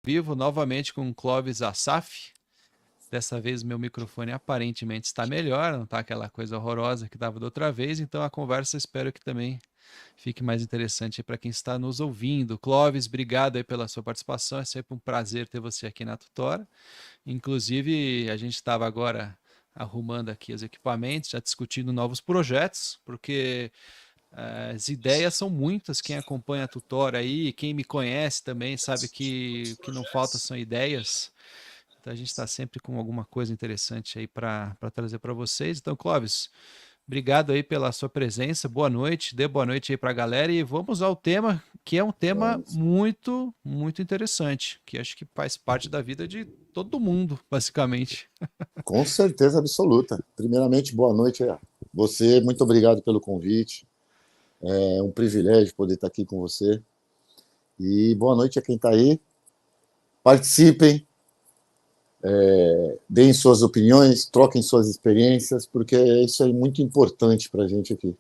Vivo novamente com o Clóvis Assaf. Dessa vez meu microfone aparentemente está melhor, não está aquela coisa horrorosa que estava da outra vez, então a conversa espero que também fique mais interessante para quem está nos ouvindo. Clóvis, obrigado aí pela sua participação, é sempre um prazer ter você aqui na Tutora. Inclusive, a gente estava agora arrumando aqui os equipamentos, já discutindo novos projetos, porque as ideias são muitas. Quem acompanha a Tutora aí, quem me conhece também, sabe que o que não falta são ideias. Então a gente está sempre com alguma coisa interessante aí para trazer para vocês. Então, Clóvis, obrigado aí pela sua presença. Boa noite, dê boa noite aí para a galera e vamos ao tema que é um tema Vamos. muito, muito interessante, que acho que faz parte da vida de todo mundo, basicamente. Com certeza absoluta. Primeiramente, boa noite a você. Muito obrigado pelo convite. É um privilégio poder estar aqui com você. E boa noite a quem está aí. Participem, deem suas opiniões, troquem suas experiências, porque isso é muito importante para a gente aqui.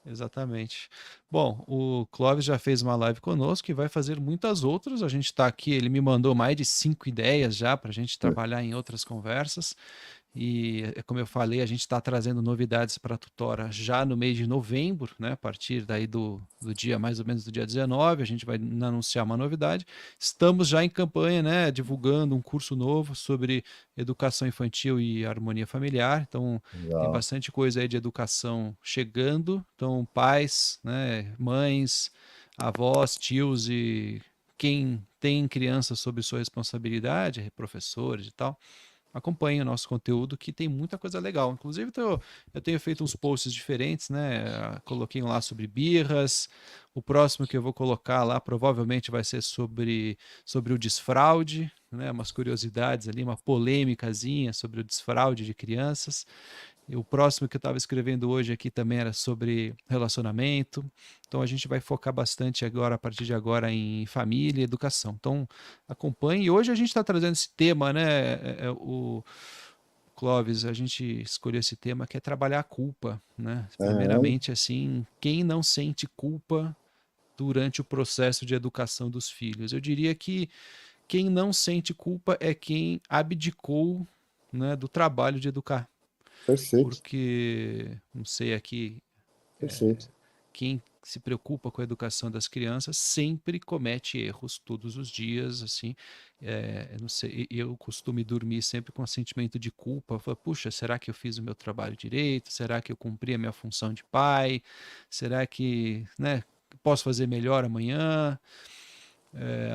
Exatamente. Bom, o Clóvis já fez uma live conosco e vai fazer muitas outras. A gente está aqui, ele me mandou mais de 5 ideias já para a gente trabalhar em outras conversas. E, como eu falei, a gente está trazendo novidades para a Tutora já no mês de novembro, né? A partir daí do dia, mais ou menos do dia 19, a gente vai anunciar uma novidade. Estamos já em campanha, né? Divulgando um curso novo sobre educação infantil e harmonia familiar. Então, tem Legal. bastante coisa aí de educação chegando. Então, pais, né? Mães, avós, tios e quem tem crianças sob sua responsabilidade, professores e tal, acompanhe o nosso conteúdo que tem muita coisa legal. Inclusive, eu tenho feito uns posts diferentes, né? Coloquei um lá sobre birras. O próximo que eu vou colocar lá provavelmente vai ser sobre o desfraude, né? Umas curiosidades ali, uma polêmicazinha sobre o desfraude de crianças. E o próximo que eu estava escrevendo hoje aqui também era sobre relacionamento. Então a gente vai focar bastante agora, a partir de agora, em família e educação. Então acompanhe. E hoje a gente está trazendo esse tema, né? O Clóvis, a gente escolheu esse tema que é trabalhar a culpa, né? É, Primeiramente, assim, quem não sente culpa durante o processo de educação dos filhos? Eu diria que quem não sente culpa é quem abdicou, né, do trabalho de educar, perfeito, porque, não sei aqui, perfeito. quem se preocupa com a educação das crianças sempre comete erros todos os dias, assim, não sei, eu costumo dormir sempre com um sentimento de culpa, falo, puxa, será que eu fiz o meu trabalho direito? Será que eu cumpri a minha função de pai? Será que, né, posso fazer melhor amanhã?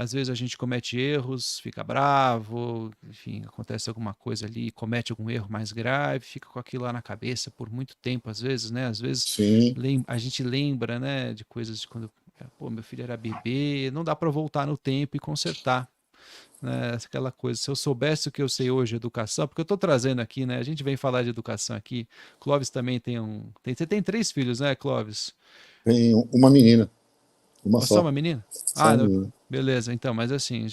Às vezes a gente comete erros, fica bravo, enfim, acontece alguma coisa ali, comete algum erro mais grave, fica com aquilo lá na cabeça por muito tempo, às vezes, né? Às vezes Sim, a gente lembra, né, de coisas de quando, pô, meu filho era bebê, não dá para voltar no tempo e consertar, né? Aquela coisa, se eu soubesse o que eu sei hoje, educação, porque eu estou trazendo aqui, né? A gente vem falar de educação aqui. Clóvis também você tem 3 filhos, né, Clóvis? tem uma menina, uma Ou só só, uma menina? só Ah, uma não, menina. beleza, então, mas assim,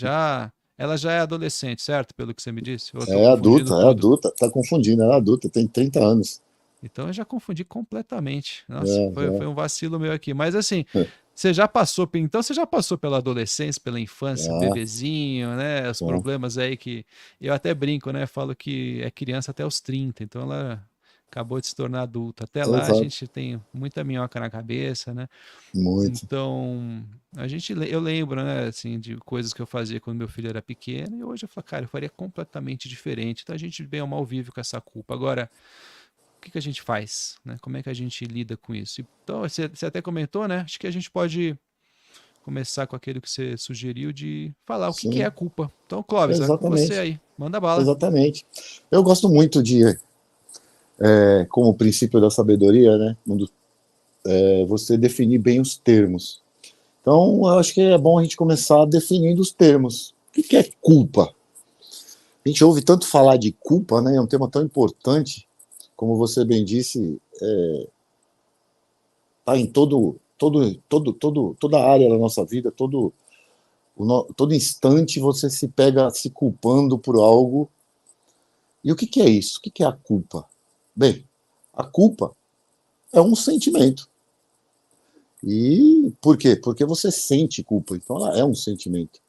ela já é adolescente, certo? Pelo que você me disse? Ou eu tô confundindo É tudo? adulta, tá confundindo, ela é adulta, tem 30 anos. Então eu já confundi completamente. Nossa, É, foi um vacilo meu aqui. Mas assim, você já passou pela adolescência, pela infância, já, bebezinho, né? Os já. problemas aí que eu até brinco, né? Falo que é criança até os 30, então ela acabou de se tornar adulta. Até lá a Exato, gente tem muita minhoca na cabeça, né? muito. Então, eu lembro, né, assim, de coisas que eu fazia quando meu filho era pequeno, e hoje eu falo, cara, eu faria completamente diferente. Então a gente bem ou mal vive com essa culpa. Agora, o que que a gente faz, né? Como é que a gente lida com isso? Então, você até comentou, né? Acho que a gente pode começar com aquele que você sugeriu de falar o que que é a Sim, culpa. Então, Clóvis, é com você exatamente, aí. Manda bala. exatamente. Eu gosto muito de, como princípio da sabedoria, né, você definir bem os termos. Então, eu acho que é bom a gente começar definindo os termos. O que é culpa? A gente ouve tanto falar de culpa, né? É um tema tão importante, como você bem disse, está em toda a área da nossa vida, todo instante você se pega se culpando por algo. E o que é isso? O que é a culpa? Bem, a culpa é um sentimento. E por quê? Porque você sente culpa, então ela é um sentimento.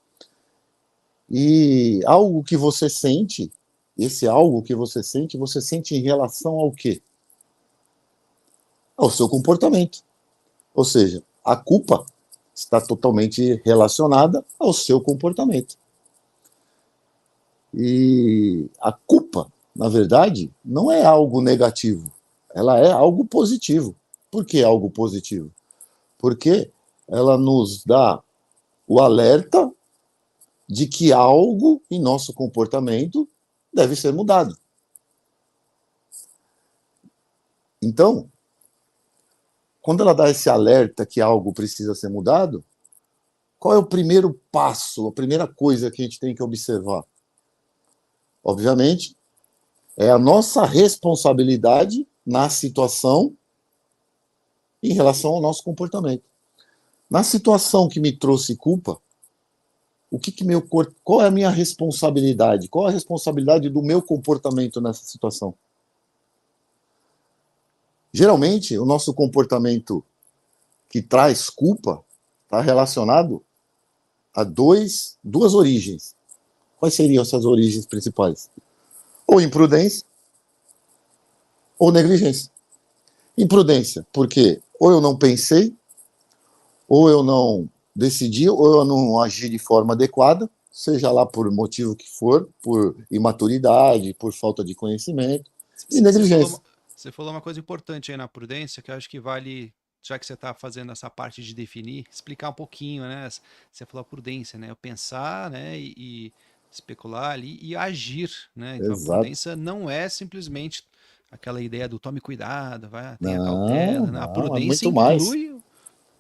E algo que você sente, esse algo que você sente em relação ao quê? Ao seu comportamento. Ou seja, a culpa está totalmente relacionada ao seu comportamento. E a culpa, na verdade, não é algo negativo, ela é algo positivo. Por que algo positivo? Porque ela nos dá o alerta de que algo em nosso comportamento deve ser mudado. Então, quando ela dá esse alerta que algo precisa ser mudado, qual é o primeiro passo, a primeira coisa que a gente tem que observar? Obviamente, é a nossa responsabilidade na situação em relação ao nosso comportamento. Na situação que me trouxe culpa, qual é a minha responsabilidade? Qual a responsabilidade do meu comportamento nessa situação? Geralmente, o nosso comportamento que traz culpa está relacionado a duas origens. Quais seriam essas origens principais? Ou imprudência, ou negligência. Imprudência, porque ou eu não pensei, ou eu não decidi, ou eu não agi de forma adequada, seja lá por motivo que for, por imaturidade, por falta de conhecimento, e negligência. Você falou uma coisa importante aí na prudência, que eu acho que vale, já que você está fazendo essa parte de definir, explicar um pouquinho, né? Você falou a prudência, né? Eu pensar, né? E especular ali e agir, né? Então a Exato. prudência não é simplesmente aquela ideia do tome cuidado, vai, tenha Não, cautela, né? A não, é prudência muito mais. inclui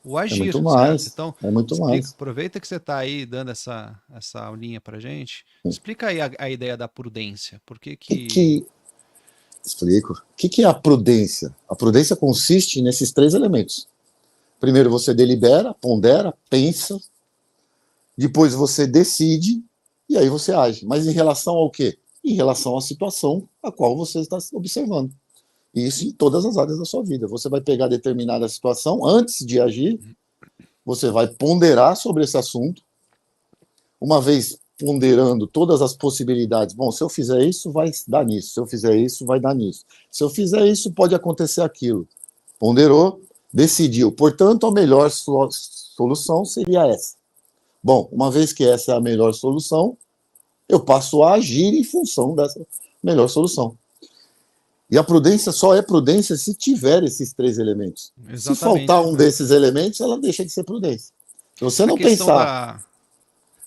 o É agir, muito certo? mais. Então, É muito explica, mais. aproveita que você está aí dando essa aulinha pra gente, explica aí a ideia da prudência, por que que... Que explico. O que é a prudência? A prudência consiste nesses três elementos. Primeiro você delibera, pondera, pensa, depois você decide e aí você age. Mas em relação ao quê? Em relação à situação a qual você está observando. E isso em todas as áreas da sua vida. Você vai pegar determinada situação, antes de agir, você vai ponderar sobre esse assunto. Uma vez ponderando todas as possibilidades, bom, se eu fizer isso, vai dar nisso. Se eu fizer isso, vai dar nisso. Se eu fizer isso, pode acontecer aquilo. Ponderou, decidiu. Portanto, a melhor solução seria essa. Bom, uma vez que essa é a melhor solução, eu passo a agir em função dessa melhor solução. E a prudência só é prudência se tiver esses três elementos. Se faltar Exatamente, um né? desses elementos, ela deixa de ser prudência. Se você A não questão pensar. da,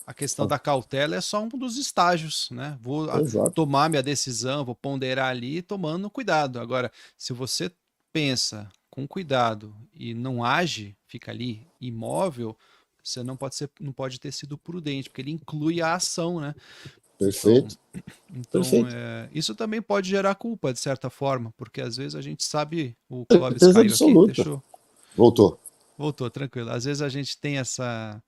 a questão da cautela é só um dos estágios, né? Vou Exato. tomar minha decisão, vou ponderar ali tomando cuidado. Agora, se você pensa com cuidado e não age, fica ali imóvel, você não pode ter sido prudente, porque ele inclui a ação, né? Então, Perfeito. então Perfeito. isso também pode gerar culpa, de certa forma, porque às vezes a gente sabe, o Clóvis Certeza caiu aqui, absoluta. deixou, Voltou. voltou, tranquilo. Às vezes a gente tem essa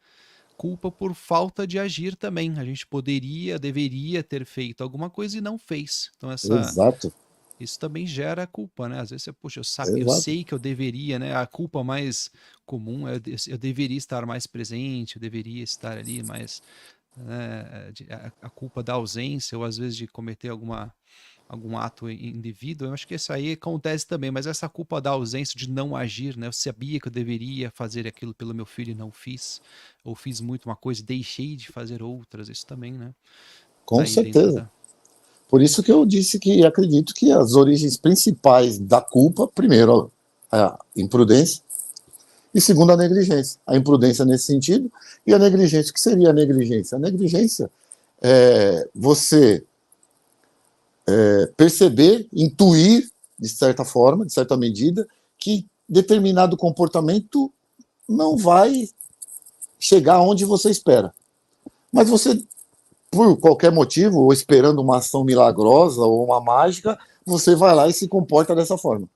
culpa por falta de agir também. A gente poderia, deveria ter feito alguma coisa e não fez. Então Exato. isso também gera culpa, né? Às vezes você, puxa, eu Exato. sei que eu deveria, né? A culpa mais comum é eu deveria estar mais presente, eu deveria estar ali mais, né, a culpa da ausência ou às vezes de cometer algum ato indevido, eu acho que isso aí acontece também, mas essa culpa da ausência de não agir, né? Eu sabia que eu deveria fazer aquilo pelo meu filho e não fiz, ou fiz muito uma coisa e deixei de fazer outras, isso também, né? Tá Com aí dentro certeza. da... Por isso que eu disse que acredito que as origens principais da culpa, primeiro, a imprudência, e segundo, a negligência. A imprudência nesse sentido, e a negligência. O que seria a negligência? A negligência é você perceber, intuir, de certa forma, de certa medida, que determinado comportamento não vai chegar onde você espera. Mas você, por qualquer motivo, ou esperando uma ação milagrosa ou uma mágica, você vai lá e se comporta dessa forma.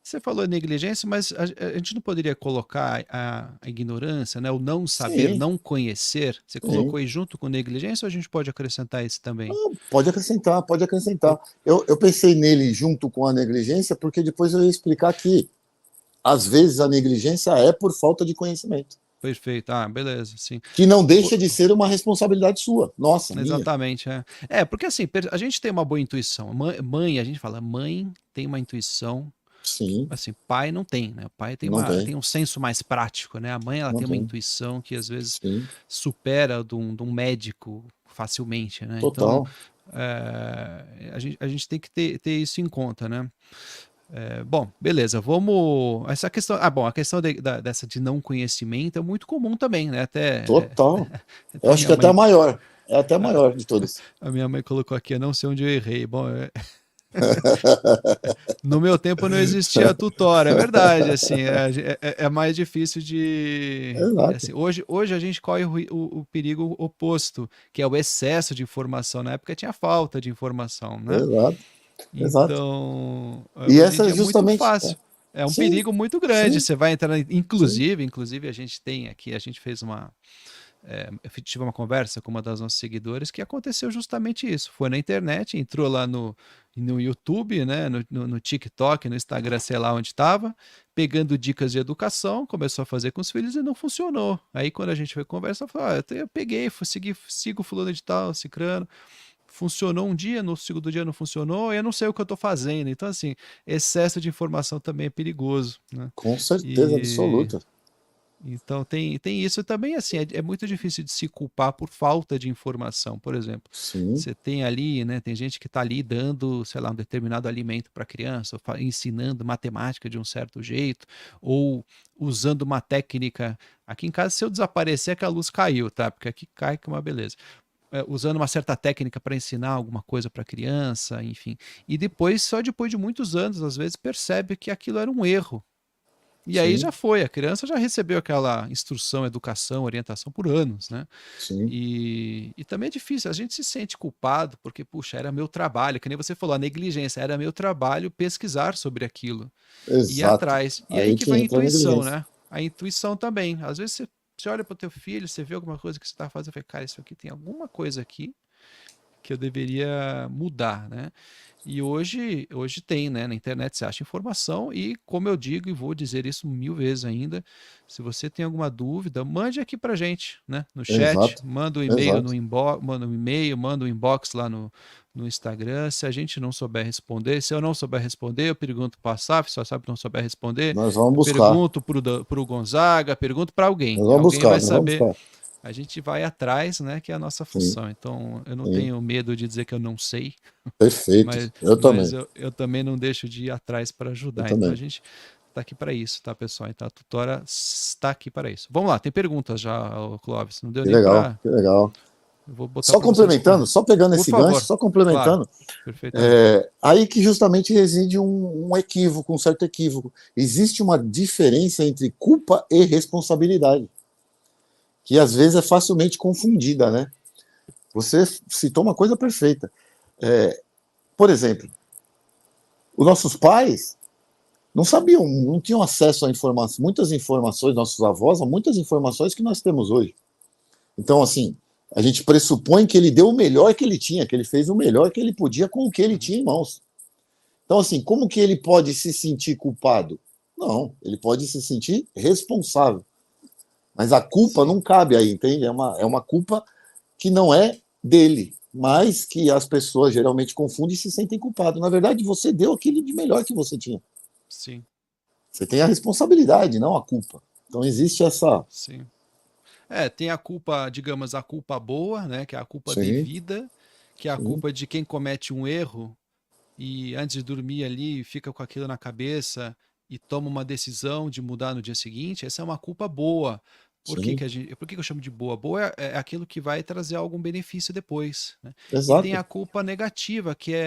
Você falou negligência, mas a gente não poderia colocar a ignorância, né? O não saber, Sim, não conhecer, você sim. colocou aí junto com negligência ou a gente pode acrescentar esse também? Pode acrescentar, pode acrescentar. Por- Eu pensei nele junto com a negligência, porque depois eu ia explicar que, às vezes, a negligência é por falta de conhecimento. Perfeito. Ah, beleza, sim. Que não deixa de ser uma responsabilidade sua. Nossa, minha. Exatamente, porque assim, a gente tem uma boa intuição. Mãe, a gente fala, mãe tem uma intuição, Sim, assim, pai não tem, né? O pai não tem, tem um senso mais prático, né? A mãe, ela não tem uma tem. intuição que às vezes Sim, supera de um médico facilmente, né? Então, total. a gente tem que ter isso em conta, né? Bom, beleza, vamos. Essa questão. Ah, bom, a questão dessa de não conhecimento é muito comum também, né? Total. Eu Até acho minha que é até a mãe, maior. É até a maior de todas. a minha mãe colocou aqui, eu não sei onde eu errei. Bom, no meu tempo não existia tutora, é verdade, assim, é mais difícil de. Exato, Assim, hoje a gente corre o perigo oposto, que é o excesso de informação. Na época tinha falta de informação, né? exato, exato. Então, E hoje em essa dia é é muito justamente. fácil. É um Sim, perigo muito grande. sim, Você vai entrar, sim. inclusive a gente tem aqui, a gente fez eu tive uma conversa com uma das nossas seguidoras que aconteceu justamente isso. Foi na internet, entrou lá no YouTube, né, no TikTok, no Instagram, sei lá onde estava, pegando dicas de educação, começou a fazer com os filhos e não funcionou. Aí quando a gente foi conversar, falou, eu peguei, sigo fulano de tal, cicrano, funcionou um dia, no segundo dia não funcionou, e eu não sei o que eu estou fazendo. Então, assim, excesso de informação também é perigoso, né? Com certeza E absoluta. então tem isso também, assim, é muito difícil de se culpar por falta de informação. Por exemplo, Sim, você tem ali, né, tem gente que está ali dando, sei lá, um determinado alimento para a criança, ou ensinando matemática de um certo jeito, ou usando uma técnica. Aqui em casa, se eu desaparecer, é que a luz caiu, tá? Porque aqui cai que é uma beleza. Usando uma certa técnica para ensinar alguma coisa para a criança, enfim. E depois, só depois de muitos anos, às vezes, percebe que aquilo era um erro. E aí já sim, foi, a criança já recebeu aquela instrução, educação, orientação por anos, né? sim. E também é difícil, a gente se sente culpado porque, puxa, era meu trabalho, que nem você falou, a negligência, era meu trabalho pesquisar sobre aquilo e ir Exato. atrás. E aí Aí que que vai a entra a intuição, negligência. né? A intuição também. Às vezes você olha para o teu filho, você vê alguma coisa que você está fazendo, e fala, cara, isso aqui tem alguma coisa aqui que eu deveria mudar, né? E hoje tem, né? Na internet você acha informação e, como eu digo e vou dizer isso 1000 vezes ainda, se você tem alguma dúvida, mande aqui pra gente, né? No chat, Exato, manda um e-mail no exato. inbox, manda um e-mail, manda um inbox lá no Instagram. Se a gente não souber responder, se eu não souber responder, eu pergunto para a Saf, se a Saf não souber responder, Nós vamos eu buscar. pergunto pro Gonzaga, pergunto para alguém. Nós vamos Alguém vai buscar, nós vamos saber, buscar. a gente vai atrás, né, que é a nossa Sim, função. Então, eu não sim. tenho medo de dizer que eu não sei, Perfeito. Eu mas também. eu também não deixo de ir atrás para Eu ajudar. Então, a também. gente está aqui para isso, tá, pessoal? Então, a tutora está aqui para isso. Vamos lá, tem perguntas já, Clóvis. Não deu Que nem legal, para. que legal. Eu vou botar Só para vocês. complementando, só pegando Por esse gancho, favor. só Claro, complementando, perfeitamente. aí que justamente reside um equívoco, um certo equívoco. Existe uma diferença entre culpa e responsabilidade, que às vezes é facilmente confundida, né? Você citou uma coisa perfeita. É, por exemplo, os nossos pais não sabiam, não tinham acesso a informações, muitas informações, nossos avós, a muitas informações que nós temos hoje. Então, assim, a gente pressupõe que ele deu o melhor que ele tinha, que ele fez o melhor que ele podia com o que ele Uhum. tinha em mãos. Então, assim, como que ele pode se sentir culpado? Não, ele pode se sentir responsável. Mas a culpa Sim, não cabe aí, entende? É uma culpa que não é dele, mas que as pessoas geralmente confundem e se sentem culpados. Na verdade, você deu aquilo de melhor que você tinha. sim, Você tem a responsabilidade, não a culpa. Então existe essa. sim. Tem a culpa, digamos, a culpa boa, né? Que é a culpa Sim, devida, que é a sim, culpa de quem comete um erro e antes de dormir ali fica com aquilo na cabeça e toma uma decisão de mudar no dia seguinte, essa é uma culpa boa. sim. Por que eu chamo de boa? Boa é aquilo que vai trazer algum benefício depois, né? E tem Exato. a culpa negativa, que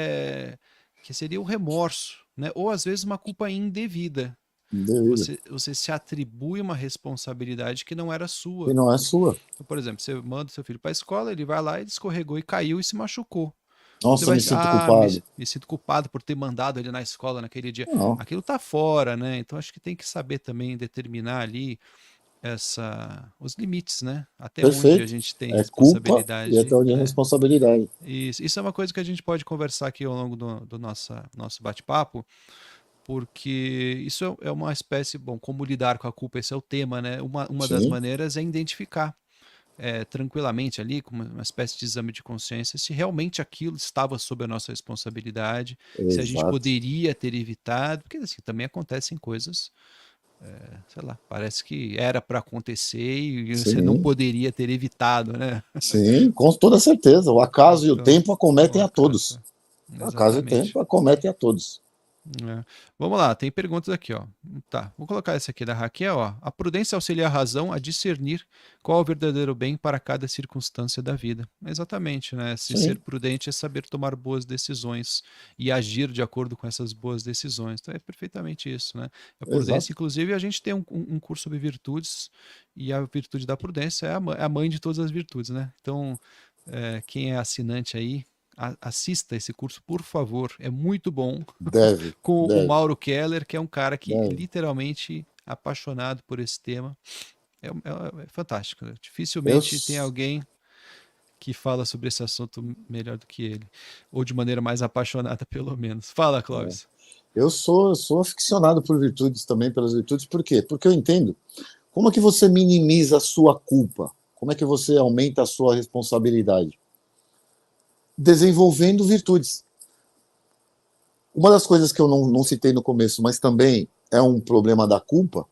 seria o remorso, né? Ou às vezes uma culpa indevida. Devido. Você se atribui uma responsabilidade que não era E sua. não é sua. Então, por exemplo, você manda seu filho para a escola, ele vai lá, ele escorregou e caiu e se machucou. Você Nossa, eu vai, me sinto culpado. me sinto culpado por ter mandado ele na escola naquele dia. Não, Aquilo tá fora, né? Então acho que tem que saber também determinar ali os limites, né? Até onde a perfeito. gente tem É culpa e até responsabilidade. onde é responsabilidade. Isso é uma coisa que a gente pode conversar aqui ao longo do nosso bate-papo, porque isso é uma espécie, bom, como lidar com a culpa, esse é o tema, né? Uma das Sim, maneiras é identificar tranquilamente ali, com uma espécie de exame de consciência, se realmente aquilo estava sob a nossa responsabilidade, se a gente exato. poderia ter evitado, porque assim, também acontecem coisas, sei lá, parece que era para acontecer e você não Sim, poderia ter evitado, né? sim, com toda certeza. O acaso e o Então, tempo o acometem a todos. acaso, O acaso e o exatamente. tempo acometem a todos. É. Vamos lá, tem perguntas aqui, ó. Tá, vou colocar essa aqui da Raquel, ó. A prudência auxilia a razão a discernir qual é o verdadeiro bem para cada circunstância da vida. Exatamente, né? Se ser Sim, prudente é saber tomar boas decisões e agir de acordo com essas boas decisões. Então é perfeitamente isso, né? A prudência, exato. inclusive, a gente tem um curso sobre virtudes e a virtude da prudência é a mãe de todas as virtudes, né? Então, quem é assinante aí, assista esse curso, por favor. É muito bom Deve, com o deve, Mauro Keller, que é um cara que deve. literalmente apaixonado por esse tema. É fantástico. Né? Eu, Dificilmente tem alguém que fala sobre esse assunto melhor do que ele, ou de maneira mais apaixonada, pelo menos. Fala, Clóvis. eu sou aficionado por virtudes também, pelas virtudes. Por quê? Porque eu entendo. Como é que você minimiza a sua culpa? Como é que você aumenta a sua responsabilidade? Desenvolvendo virtudes. Uma das coisas que eu não citei no começo, mas também é um problema da culpa,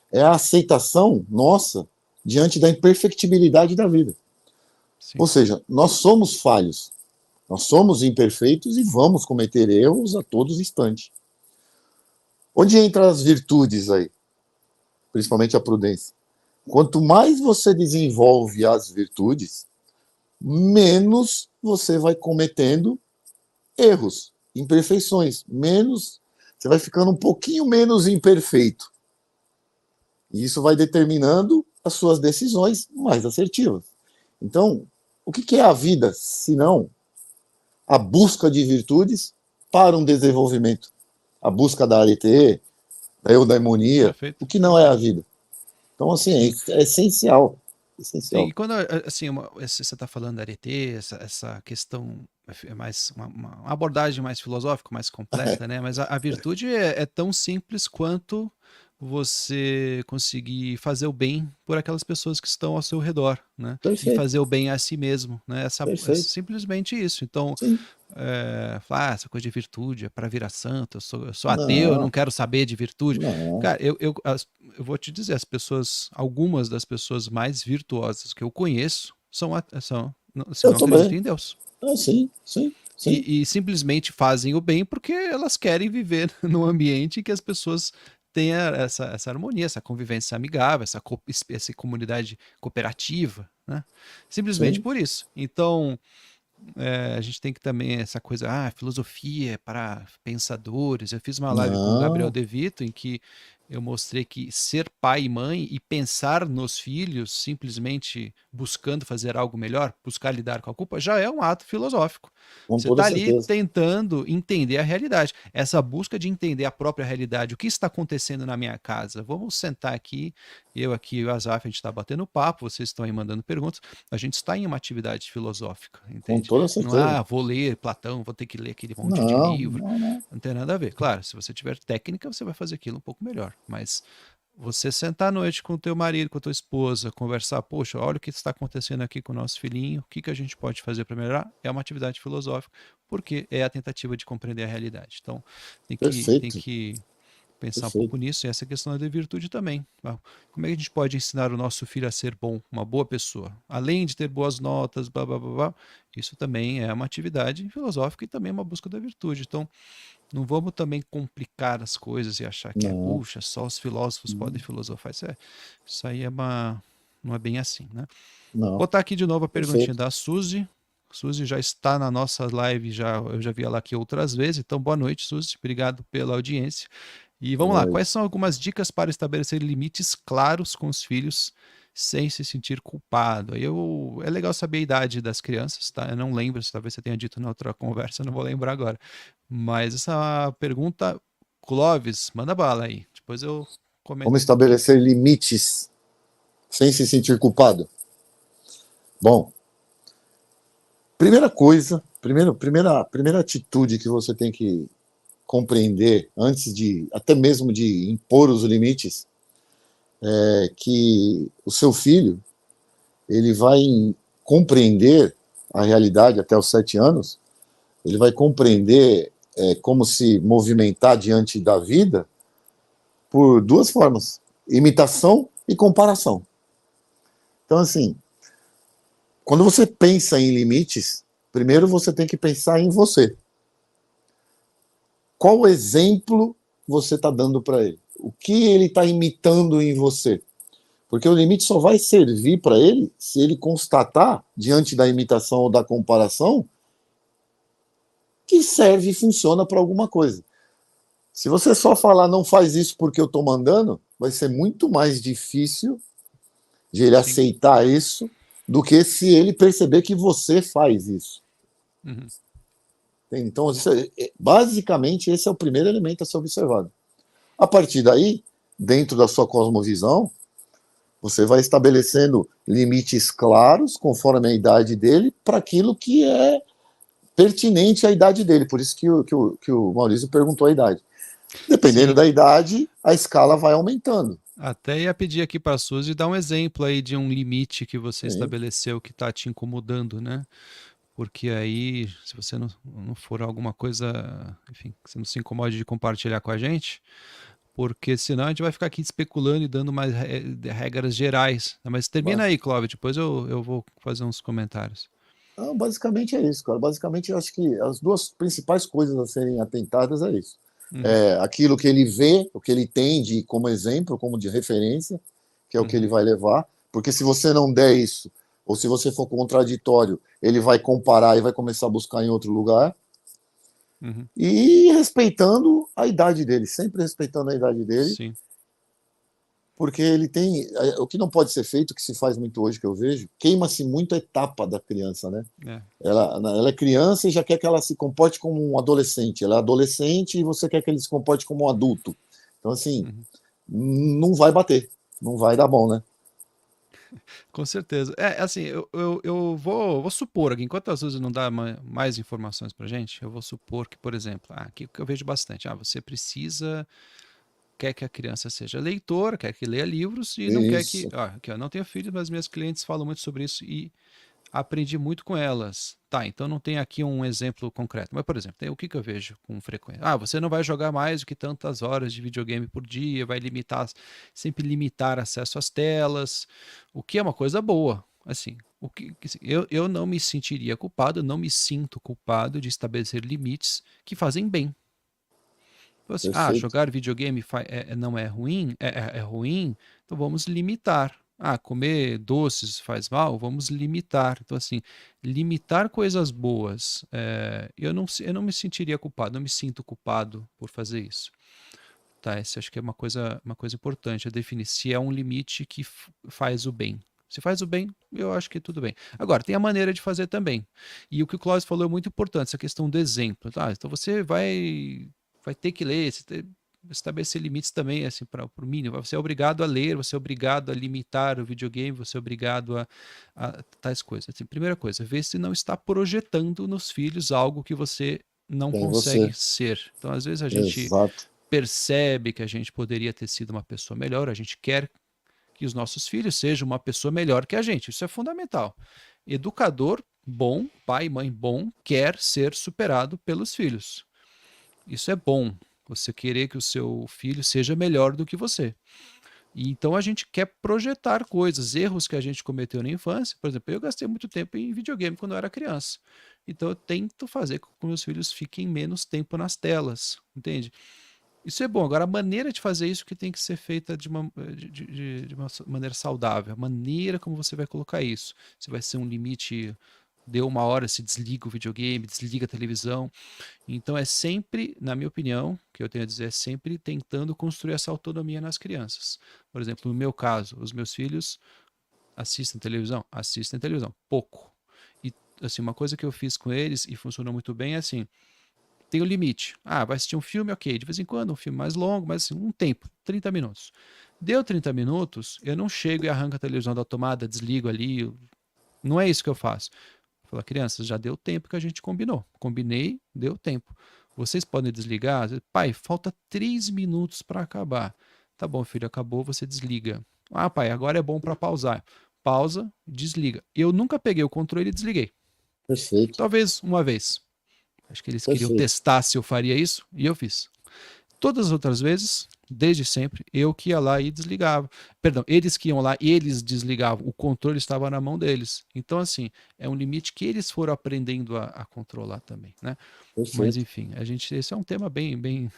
é a aceitação nossa diante da imperfectibilidade da vida. Ou Sim, seja, nós somos falhos, nós somos imperfeitos e vamos cometer erros a todos os instantes. Onde entram as virtudes aí? Principalmente a prudência. Quanto mais você desenvolve as virtudes, menos você vai cometendo erros, imperfeições, menos você vai ficando um pouquinho menos imperfeito. E isso vai determinando as suas decisões mais assertivas. Então, o que é a vida se não a busca de virtudes para um desenvolvimento? A busca da arete, da eudaimonia, o perfeito, que não é a perfeito. vida? Então, assim, Sim. é essencial. Sim, Essencial. e quando assim, você está falando da arete, essa questão é mais uma abordagem mais filosófica, mais completa, né? Mas a virtude é tão simples quanto você conseguir fazer o bem por aquelas pessoas que estão ao seu redor, né? E Perfeito, fazer o bem a si mesmo, né? É perfeito. simplesmente isso. Então, Sim. falar, essa coisa de virtude é para virar santo, eu sou ateu, eu não Não, quero saber de virtude. não. Cara, eu vou te dizer, algumas das pessoas mais virtuosas que eu conheço se Eu não acreditam também. em Deus. Ah, sim, sim, sim. E simplesmente fazem o bem porque elas querem viver num ambiente em que as pessoas tenham essa harmonia, essa convivência amigável, essa comunidade cooperativa, né? Simplesmente Sim. por isso. Então, a gente tem que também essa coisa, filosofia é para pensadores. Eu fiz uma live com o Gabriel Não, De Vito em que eu mostrei que ser pai e mãe e pensar nos filhos, simplesmente buscando fazer algo melhor, buscar lidar com a culpa, já é um ato filosófico. com Você toda está ali certeza. tentando entender a realidade. Essa busca de entender a própria realidade, o que está acontecendo na minha casa. Vamos sentar aqui e o Azaf, a gente está batendo papo, vocês estão aí mandando perguntas. A gente está em uma atividade filosófica, Com entende? toda Não é, certeza. vou ler Platão, vou ter que ler aquele monte de Não, livro. não, não. Não tem nada a ver. Claro, se você tiver técnica, você vai fazer aquilo um pouco melhor. Mas você sentar à noite com o teu marido, com a tua esposa, conversar, poxa, olha o que está acontecendo aqui com o nosso filhinho, o que a gente pode fazer para melhorar? É uma atividade filosófica, porque é a tentativa de compreender a realidade. Então, tem Perfeito, que pensar um pouco perfeito. nisso, e essa questão da virtude também. Como é que a gente pode ensinar o nosso filho a ser bom, uma boa pessoa? Além de ter boas notas, blá, blá, blá, blá, isso também é uma atividade filosófica e também uma busca da virtude. Então, não vamos também complicar as coisas e achar que Não, puxa, só os filósofos podem filosofar. Isso aí não é bem assim, né? não. Botar aqui de novo a perguntinha Perfeito. da Suzy. Suzy já está na nossa live, eu já vi ela aqui outras vezes. Então, boa noite, Suzy. Obrigado pela audiência. E vamos lá, quais são algumas dicas para estabelecer limites claros com os filhos sem se sentir culpado? É legal saber a idade das crianças, tá? Eu não lembro, talvez você tenha dito na outra conversa, eu não vou lembrar agora. Mas essa pergunta, Clóvis, manda bala aí. Depois eu Como comento um pouquinho. estabelecer limites sem se sentir culpado? Bom, primeira coisa, primeira atitude que você tem que compreender, antes de até mesmo de impor os limites, que o seu filho ele vai compreender a realidade até os 7 anos, ele vai compreender como se movimentar diante da vida por duas formas: imitação e comparação. Então, assim, quando você pensa em limites, primeiro você tem que pensar em você. Qual exemplo você está dando para ele? O que ele está imitando em você? Porque o limite só vai servir para ele se ele constatar, diante da imitação ou da comparação, que serve e funciona para alguma coisa. Se você só falar não faz isso porque eu estou mandando, vai ser muito mais difícil de ele Sim. aceitar isso do que se ele perceber que você faz isso. Uhum. Então, basicamente, esse é o primeiro elemento a ser observado. A partir daí, dentro da sua cosmovisão, você vai estabelecendo limites claros, conforme a idade dele, para aquilo que é pertinente à idade dele. Por isso que o Maurício perguntou a idade. Dependendo Sim. da idade, a escala vai aumentando. Até ia pedir aqui para a Suzy dar um exemplo aí de um limite que você Sim. estabeleceu que está te incomodando, né? Porque aí, se você não for alguma coisa, enfim, que você não se incomode de compartilhar com a gente, porque senão a gente vai ficar aqui especulando e dando mais regras gerais. Mas termina aí, Cláudio, depois eu vou fazer uns comentários. Não, basicamente é isso, cara. Basicamente, eu acho que as duas principais coisas a serem atentadas é isso. Uhum, Aquilo que ele vê, o que ele tem como exemplo, como de referência, que é o que ele uhum, vai levar. Porque se você não der isso, ou se você for contraditório, ele vai comparar e vai começar a buscar em outro lugar. uhum. E respeitando a idade dele, sempre respeitando a idade dele, Sim, porque ele tem. O que não pode ser feito, que se faz muito hoje, que eu vejo, queima-se muito a etapa da criança, né? é. Ela é criança e já quer que ela se comporte como um adolescente. Ela é adolescente e você quer que ele se comporte como um adulto. Então, assim, Uhum. não vai bater, não vai dar bom, né? Com certeza. Assim, eu vou supor aqui, enquanto a Suzy não dá mais informações pra gente, eu vou supor que, por exemplo, aqui que eu vejo bastante, você precisa, quer que a criança seja leitora, quer que leia livros e não quer que, Isso, aqui, eu não tenho filhos, mas minhas clientes falam muito sobre isso e aprendi muito com elas. Tá, então não tem aqui um exemplo concreto. Mas, por exemplo, o que eu vejo com frequência? Você não vai jogar mais do que tantas horas de videogame por dia, vai limitar, sempre limitar acesso às telas, o que é uma coisa boa. Assim, assim, eu não me sentiria culpado, não me sinto culpado de estabelecer limites que fazem bem. Então, assim, perfeito. jogar videogame não é ruim, é ruim, então vamos limitar. Comer doces faz mal, vamos limitar. Então, assim, limitar coisas boas, eu não me sentiria culpado, não me sinto culpado por fazer isso. Tá, esse acho que é uma coisa importante, é definir se é um limite que faz o bem. Se faz o bem, eu acho que tudo bem. Agora, tem a maneira de fazer também. E o que o Cláudio falou é muito importante, essa questão do exemplo. Tá? Então você vai ter que ler, estabelecer limites também assim para o mínimo. Você é obrigado a ler, você é obrigado a limitar o videogame, você é obrigado a tais coisas. Assim, primeira coisa, ver se não está projetando nos filhos algo que você não Tem consegue você. ser. Então, às vezes a gente Exato. percebe que a gente poderia ter sido uma pessoa melhor, a gente quer que os nossos filhos sejam uma pessoa melhor que a gente. Isso é fundamental. Educador bom, pai e mãe bom, quer ser superado pelos filhos. Isso é bom. Você querer que o seu filho seja melhor do que você. E então a gente quer projetar coisas, erros que a gente cometeu na infância. Por exemplo, eu gastei muito tempo em videogame quando eu era criança. Então eu tento fazer com que meus filhos fiquem menos tempo nas telas, entende? Isso é bom. Agora, a maneira de fazer isso que tem que ser feita de uma maneira saudável. A maneira como você vai colocar isso. Se vai ser um limite, deu uma hora, se desliga o videogame, desliga a televisão. Então, é sempre, na minha opinião, o que eu tenho a dizer, é sempre tentando construir essa autonomia nas crianças. Por exemplo, no meu caso, os meus filhos assistem televisão? Assistem televisão. Pouco. E, assim, uma coisa que eu fiz com eles e funcionou muito bem é assim, tem o limite. Vai assistir um filme, ok. De vez em quando, um filme mais longo, mas assim, um tempo, 30 minutos. Deu 30 minutos, eu não chego e arranco a televisão da tomada, desligo ali. Não é isso que eu faço. Fala, crianças, já deu tempo que a gente combinou. Combinei, deu tempo. Vocês podem desligar? Pai, falta 3 minutos para acabar. Tá bom, filho, acabou, você desliga. Ah, pai, agora é bom para pausar. Pausa, desliga. Eu nunca peguei o controle e desliguei. Perfeito, Talvez uma vez. Acho que eles queriam perfeito. testar se eu faria isso e eu fiz. Todas as outras vezes, desde sempre, eu que ia lá e desligava. Perdão, eles que iam lá e eles desligavam. O controle estava na mão deles. Então, assim, é um limite que eles foram aprendendo a controlar também, né? Mas Perfeito. enfim, esse é um tema bem,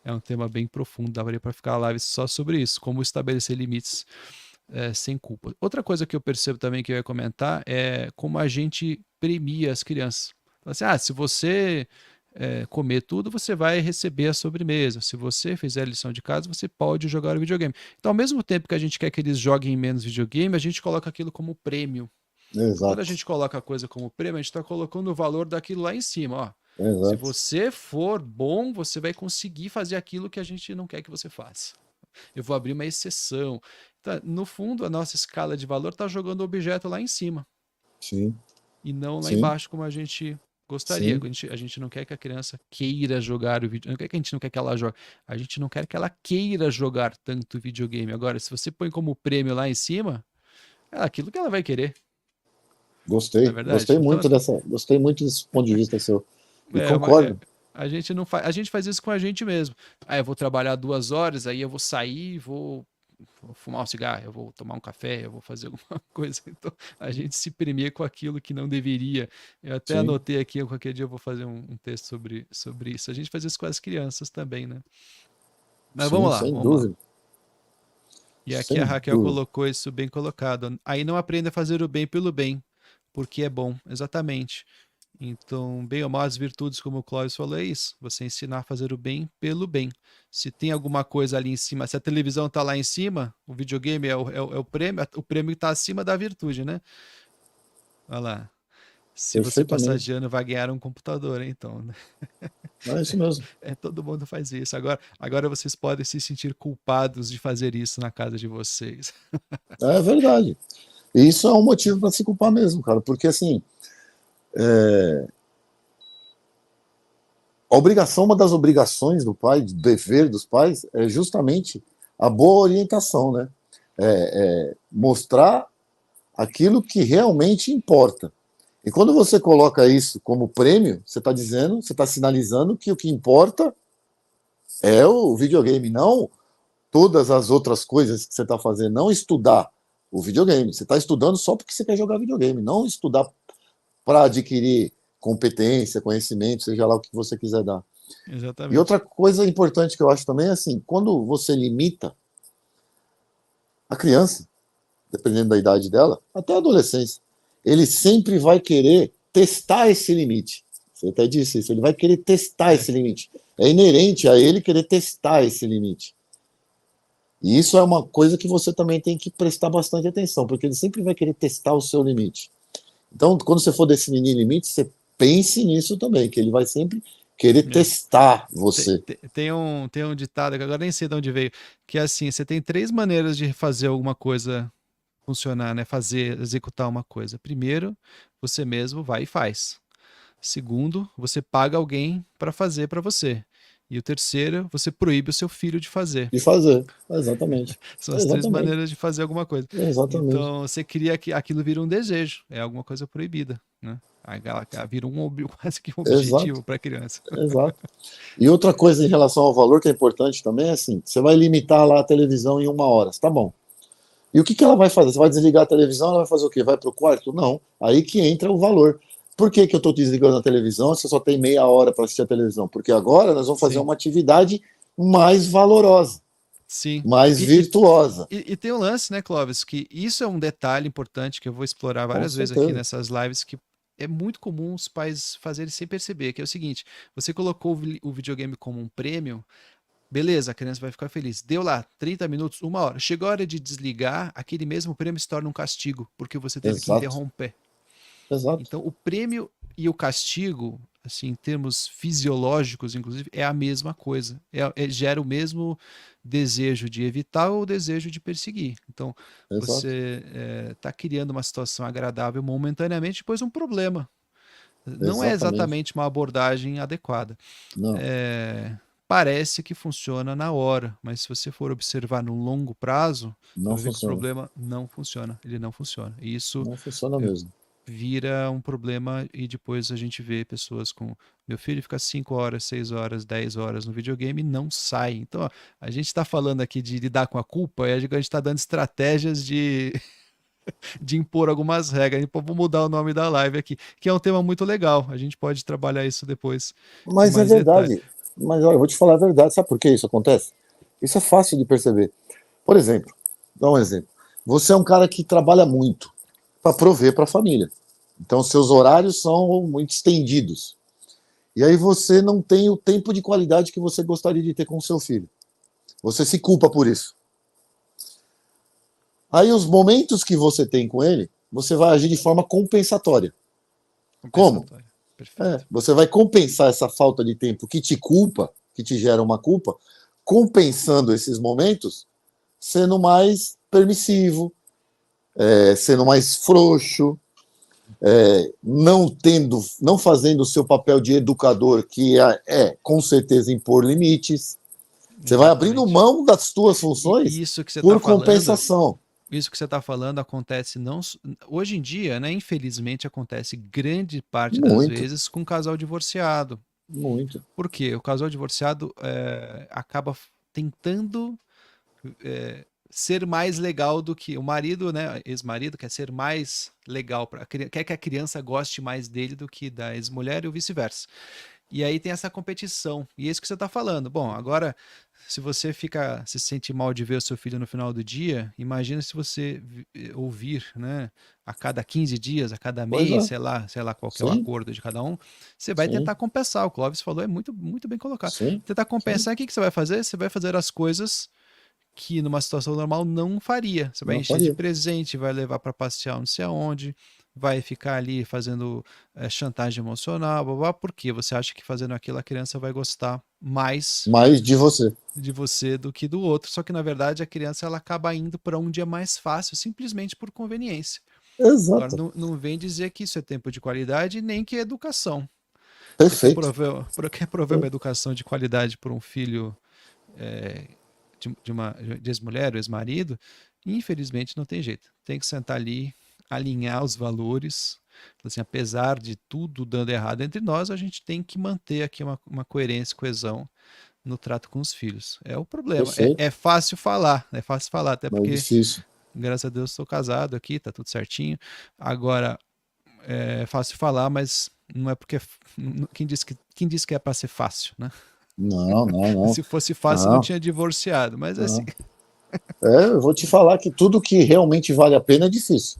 é um tema bem profundo. Daria para ficar live só sobre isso, como estabelecer limites sem culpa. Outra coisa que eu percebo também que eu ia comentar é como a gente premia as crianças. Fala assim, se você comer tudo, você vai receber a sobremesa. Se você fizer a lição de casa, você pode jogar o videogame. Então, ao mesmo tempo que a gente quer que eles joguem menos videogame, a gente coloca aquilo como prêmio. Então, quando a Exato, gente coloca a coisa como prêmio, a gente está colocando o valor daquilo lá em cima. Ó. Se exato. você for bom, você vai conseguir fazer aquilo que a gente não quer que você faça. Eu vou abrir uma exceção. Tá, no fundo, a nossa escala de valor está jogando o objeto lá em cima Sim, e não lá sim, embaixo, como a gente gostaria. sim. A gente não quer que a criança queira jogar o vídeo. Não quer que a gente não quer que ela jogue. A gente não quer que ela queira jogar tanto videogame. Agora, se você põe como prêmio lá em cima, é aquilo que ela vai querer, não é Gostei, verdade? Então, gostei muito desse ponto de vista seu. E é uma, é, concordo. a gente não faz, a gente faz isso com a gente mesmo. Eu vou trabalhar 2 horas, aí eu vou sair, vou fumar um cigarro, eu vou tomar um café, eu vou fazer alguma coisa. Então, a gente se premia com aquilo que não deveria. Eu até Sim, anotei aqui, qualquer dia eu vou fazer um texto sobre isso. A gente faz isso com as crianças também, né? Mas sim, vamos lá, sem vamos lá. dúvida. E aqui a Sem Raquel dúvida. colocou isso bem colocado. Aí não aprenda a fazer o bem pelo bem, porque é bom, exatamente. Então, bem ou mal, as virtudes, como o Clóvis falou, é isso. Você ensinar a fazer o bem pelo bem. Se tem alguma coisa ali em cima, se a televisão está lá em cima, o videogame é o prêmio, o prêmio está acima da virtude, né? Olha lá. Se você passar Perfeitamente. de ano, vai ganhar um computador, hein? Então, né? É isso mesmo. Todo mundo faz isso. Agora vocês podem se sentir culpados de fazer isso na casa de vocês. É verdade. E isso é um motivo para se culpar mesmo, cara, porque assim, a obrigação, uma das obrigações do pai, do dever dos pais, é justamente a boa orientação, né? Mostrar aquilo que realmente importa. E quando você coloca isso como prêmio, você está dizendo, você está sinalizando que o que importa é o videogame, não todas as outras coisas que você está fazendo, não estudar o videogame. Você está estudando só porque você quer jogar videogame, não estudar para adquirir competência, conhecimento, seja lá o que você quiser dar. E Exatamente. outra coisa importante que eu acho também é assim, quando você limita a criança, dependendo da idade dela, até a adolescência, ele sempre vai querer testar esse limite. Você até disse isso, ele vai querer testar É, esse limite. É inerente a ele querer testar esse limite. E isso é uma coisa que você também tem que prestar bastante atenção, porque ele sempre vai querer testar o seu limite. Então, quando você for definir limites, você pense nisso também, que ele vai sempre querer é. testar Tem, você. tem, tem um ditado que agora nem sei de onde veio, que é assim: você tem 3 maneiras de fazer alguma coisa funcionar, né? Fazer, executar uma coisa. Primeiro, você mesmo vai e faz. Segundo, você paga alguém para fazer para você. E o terceiro, você proíbe o seu filho de fazer. De fazer. Exatamente. São as três Exatamente. maneiras de fazer alguma coisa. Exatamente. Então, você cria que aquilo vira um desejo, é alguma coisa proibida, né? Aí vira quase que um Exato. objetivo para a criança. Exato. E outra coisa em relação ao valor que é importante também é assim: você vai limitar lá a televisão em 1 hora, tá bom. E o que ela vai fazer? Você vai desligar a televisão, ela vai fazer o quê? Vai para o quarto? Não. Aí que entra o valor. Por que, que eu estou desligando a televisão se você só tem meia hora para assistir a televisão? Porque agora nós vamos fazer Sim, uma atividade mais valorosa, sim. mais virtuosa. E tem um lance, né, Clóvis, que isso é um detalhe importante que eu vou explorar Com várias vezes aqui certeza. nessas lives, que é muito comum os pais fazerem sem perceber, que é o seguinte: você colocou o videogame como um prêmio, beleza, a criança vai ficar feliz. Deu lá 30 minutos, 1 hora. Chegou a hora de desligar, aquele mesmo prêmio se torna um castigo, porque você teve que Exato. interromper. Exato. Então, o prêmio e o castigo, assim, em termos fisiológicos, inclusive, é a mesma coisa. Gera o mesmo desejo de evitar ou o desejo de perseguir. Então, Exato. você está criando uma situação agradável momentaneamente, depois um problema. Não é Exatamente. exatamente uma abordagem adequada. Não, É, parece que funciona na hora, mas se você for observar no longo prazo, não vai ver que o funciona. problema não funciona, ele não funciona. E isso Não funciona eh, mesmo. vira um problema e depois a gente vê pessoas com meu filho fica 5 horas, 6 horas, 10 horas no videogame e não sai. Então, ó, a gente está falando aqui de lidar com a culpa e a gente está dando estratégias de impor algumas regras. Então, vou mudar o nome da live aqui, que é um tema muito legal. A gente pode trabalhar isso depois com Mas é mais detalhe. verdade. Mas olha, eu vou te falar a verdade. Sabe por que isso acontece? Isso é fácil de perceber. Por exemplo, dá um exemplo. Você é um cara que trabalha muito para prover para a família. Então, seus horários são muito estendidos. E aí você não tem o tempo de qualidade que você gostaria de ter com o seu filho. Você se culpa por isso. Aí os momentos que você tem com ele, você vai agir de forma compensatória. Como? Compensatório. Perfeito. Você vai compensar essa falta de tempo que te culpa, que te gera uma culpa, compensando esses momentos, sendo mais permissivo, sendo mais frouxo, não fazendo o seu papel de educador, que com certeza impor limites. Você vai abrindo Exatamente. mão das suas E funções isso que você está por falando, compensação. isso que você está falando acontece não hoje em dia, né? Infelizmente acontece grande parte das Muito, vezes com um casal divorciado. muito. Por quê? O casal divorciado acaba tentando ser mais legal do que o marido, né? Ex-marido quer ser mais legal quer que a criança goste mais dele do que da ex-mulher e o vice-versa. E aí tem essa competição. E é isso que você está falando. Bom, agora, se você se sente mal de ver o seu filho no final do dia, imagina se você ouvir, né, a cada 15 dias, a cada Pois mês, é, sei lá qual que é o sim, acordo de cada um, você vai sim, tentar compensar. O Clóvis falou, é muito, muito bem colocado. sim, Tentar sim, compensar, o que que você vai fazer? Você vai fazer as coisas que numa situação normal não faria. Você vai não encher de faria. presente, vai levar para passear não sei aonde, vai ficar ali fazendo chantagem emocional, blá, blá, porque você acha que fazendo aquilo a criança vai gostar mais Mais de você. de você do que do outro. Só que na verdade a criança ela acaba indo para onde é mais fácil, simplesmente por conveniência. Agora, Exato, não vem dizer que isso é tempo de qualidade nem que é educação. perfeito. Quer prover uma educação de qualidade para um filho é, de ex-mulher ou ex-marido, infelizmente não tem jeito. Tem que sentar ali, alinhar os valores. Assim, apesar de tudo dando errado entre nós, a gente tem que manter aqui uma coerência, coesão no trato com os filhos. É o problema. Perfeito, É fácil falar, até mas é porque, difícil. graças a Deus, estou casado aqui, tá tudo certinho. Agora, é fácil falar, mas não é porque. Quem disse que é para ser fácil, né? Não, não, não, Se fosse fácil, não não, tinha divorciado, mas assim. não. Eu vou te falar que tudo que realmente vale a pena é difícil.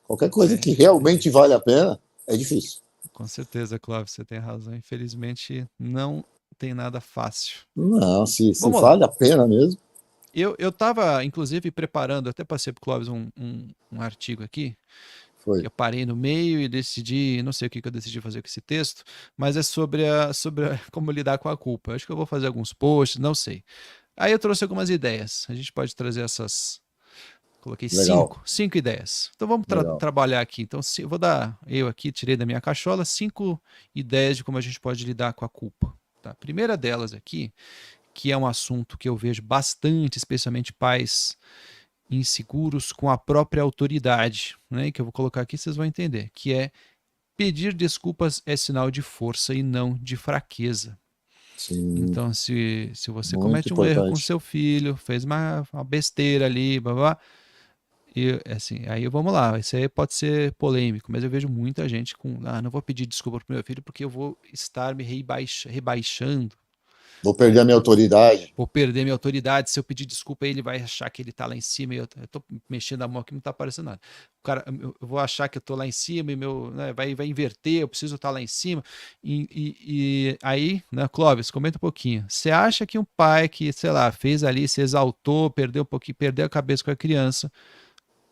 Qualquer coisa É, que não tem realmente jeito. vale a pena é difícil. Com certeza, Cláudio, você tem razão. Infelizmente, não tem nada fácil. Não, se Vamos lá. vale a pena mesmo, Eu estava, inclusive, preparando, até passei para o Clóvis um artigo aqui, que foi. eu parei no meio e decidi, não sei o que eu decidi fazer com esse texto, mas é sobre como lidar com a culpa. Acho que eu vou fazer alguns posts, não sei. Aí eu trouxe algumas ideias. A gente pode trazer essas. Coloquei Legal, cinco ideias. Então vamos legal. trabalhar aqui. Então eu vou dar, eu aqui tirei da minha cachola 5 ideias de como a gente pode lidar com a culpa. Tá? A primeira delas aqui, que é um assunto que eu vejo bastante, especialmente pais inseguros com a própria autoridade, né? Que eu vou colocar aqui, vocês vão entender, que é pedir desculpas é sinal de força e não de fraqueza. Sim, Então, se você muito comete um erro com importante. seu filho, fez uma besteira ali, blá, blá, e assim, aí vamos lá, isso aí pode ser polêmico, mas eu vejo muita gente não vou pedir desculpa pro meu filho porque eu vou estar me rebaixando, Vou perder a minha autoridade. vou perder minha autoridade, se eu pedir desculpa ele vai achar que ele tá lá em cima e eu tô mexendo a mão aqui, não tá aparecendo nada. O cara, eu vou achar que eu tô lá em cima e né, vai inverter, eu preciso estar lá em cima. E aí, né, Clóvis, comenta um pouquinho. Você acha que um pai que, sei lá, fez ali, se exaltou, perdeu um pouquinho, perdeu a cabeça com a criança,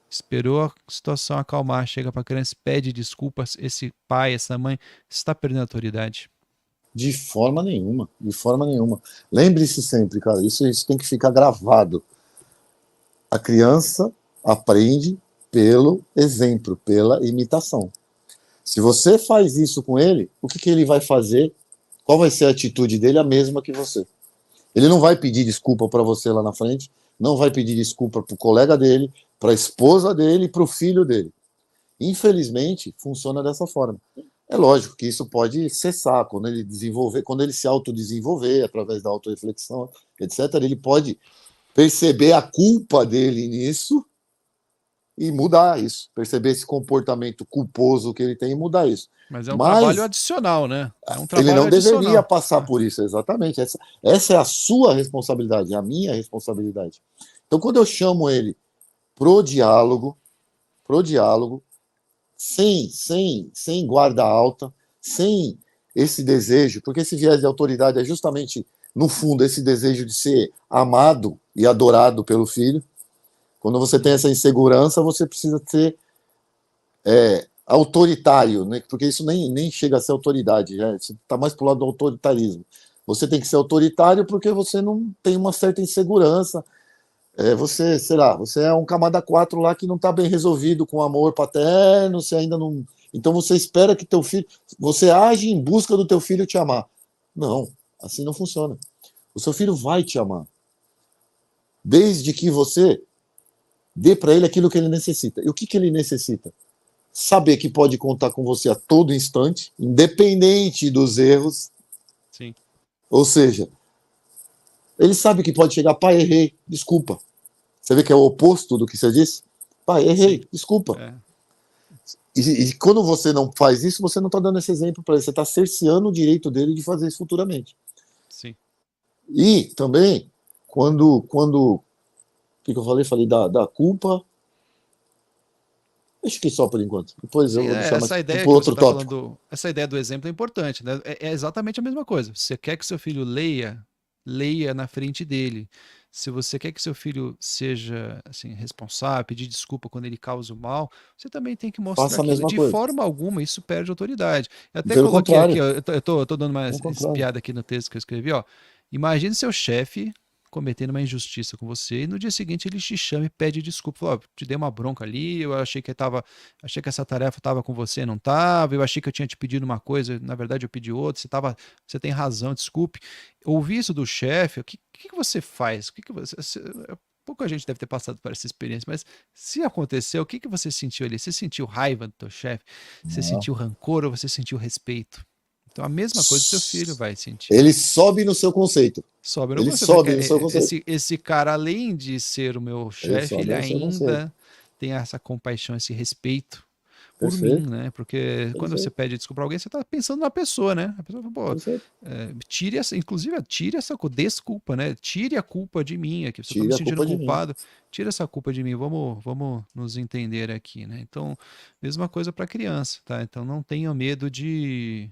esperou a situação acalmar, chega para a criança, pede desculpas, esse pai, essa mãe, está perdendo a autoridade. De forma nenhuma, de forma nenhuma. Lembre-se sempre, cara, isso tem que ficar gravado. A criança aprende pelo exemplo, pela imitação. Se você faz isso com ele, o que ele vai fazer? Qual vai ser a atitude dele? A mesma que você. Ele não vai pedir desculpa para você lá na frente, não vai pedir desculpa para o colega dele, para a esposa dele e para o filho dele. Infelizmente, funciona dessa forma. É lógico que isso pode cessar quando ele desenvolver, quando ele se autodesenvolver através da autorreflexão, etc. Ele pode perceber a culpa dele nisso e mudar isso, perceber esse comportamento culposo que ele tem e mudar isso. Mas é um trabalho Mas adicional, né? É um ele trabalho não deveria adicional. passar por isso, exatamente. Essa é a sua responsabilidade, a minha responsabilidade. Então, quando eu chamo ele pro diálogo, sem guarda alta, sem esse desejo, porque esse viés de autoridade é justamente, no fundo, esse desejo de ser amado e adorado pelo filho. Quando você tem essa insegurança, você precisa ser autoritário, né? Porque isso nem chega a ser autoridade, isso está mais para o lado do autoritarismo. Você tem que ser autoritário porque você não tem uma certa insegurança. Você, sei lá, você é um camada 4 lá que não está bem resolvido com amor paterno, você ainda não. Então você espera que teu filho. Você age em busca do teu filho te amar. Não, assim não funciona. O seu filho vai te amar. Desde que você dê para ele aquilo que ele necessita. E o que ele necessita? Saber que pode contar com você a todo instante, independente dos erros. Sim. Ou seja, ele sabe que pode chegar, pai, errei, desculpa. Você vê que é o oposto do que você disse? Pai, errei, Sim. desculpa. E quando você não faz isso, você não está dando esse exemplo para ele, você está cerceando o direito dele de fazer isso futuramente. Sim. E também, quando o que eu falei? Falei da culpa. Acho que só por enquanto. Depois eu Sim, vou deixar mais essa ideia por que você outro está tópico. falando, essa ideia do exemplo é importante, né? É exatamente a mesma coisa. Você quer que seu filho leia na frente dele. Se você quer que seu filho seja assim, responsável, pedir desculpa quando ele causa o mal, você também tem que mostrar Faça a aquilo. mesma De coisa. forma alguma, isso perde autoridade. Eu até Pelo coloquei aqui, contrário. ó, eu tô dando uma Pelo contrário. espiada aqui no texto que eu escrevi, ó. Imagine seu chefe cometendo uma injustiça com você e no dia seguinte ele te chama e pede desculpa. Fala, ó, te dei uma bronca ali, eu achei que essa tarefa estava com você, não estava, eu achei que eu tinha te pedido uma coisa, na verdade eu pedi outra, você tem razão, desculpe. Ouvir isso do chefe, o que você faz? Pouca gente deve ter passado por essa experiência, mas se aconteceu, o que você sentiu ali? Você sentiu raiva do teu chefe? Você Não. sentiu rancor ou você sentiu respeito? Então a mesma coisa o teu filho vai sentir. Ele sobe no seu conceito. Sobe no Ele conceito, porque sobe no seu conceito. esse cara, além de ser o meu Ele chefe, ele sobe no seu conceito. ainda tem essa compaixão, esse respeito por mim, Perfeito. né? Porque quando você Perfeito. pede desculpa pra alguém, você tá pensando na pessoa, né? A pessoa fala, pô, Perfeito. tire essa desculpa, né? Tire a culpa de mim aqui. Se eu tô me Tire a sentindo culpa de mim. culpado, tira essa culpa de mim. Vamos nos entender aqui, né? Então, mesma coisa para criança, tá? Então não tenha medo de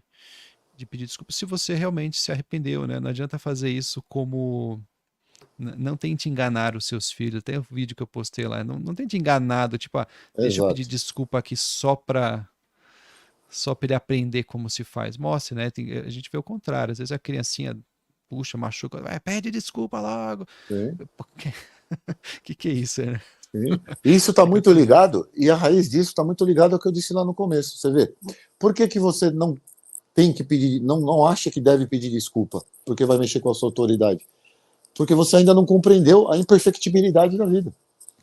pedir desculpa se você realmente se arrependeu, né? Não adianta fazer isso como não tente enganar os seus filhos. Tem um vídeo que eu postei lá. Não tente enganar, tipo, deixa eu pedir Exato. desculpa aqui só para ele aprender como se faz. Mostre, né? A gente vê o contrário. Às vezes a criancinha puxa, machuca, pede desculpa logo. Sim, Que é isso, né? sim. Isso está Fica muito com medo. ligado, e a raiz disso está muito ligado ao que eu disse lá no começo. Você vê? Por que você não tem que pedir, não acha que deve pedir desculpa? Porque vai mexer com a sua autoridade. Porque você ainda não compreendeu a imperfectibilidade da vida.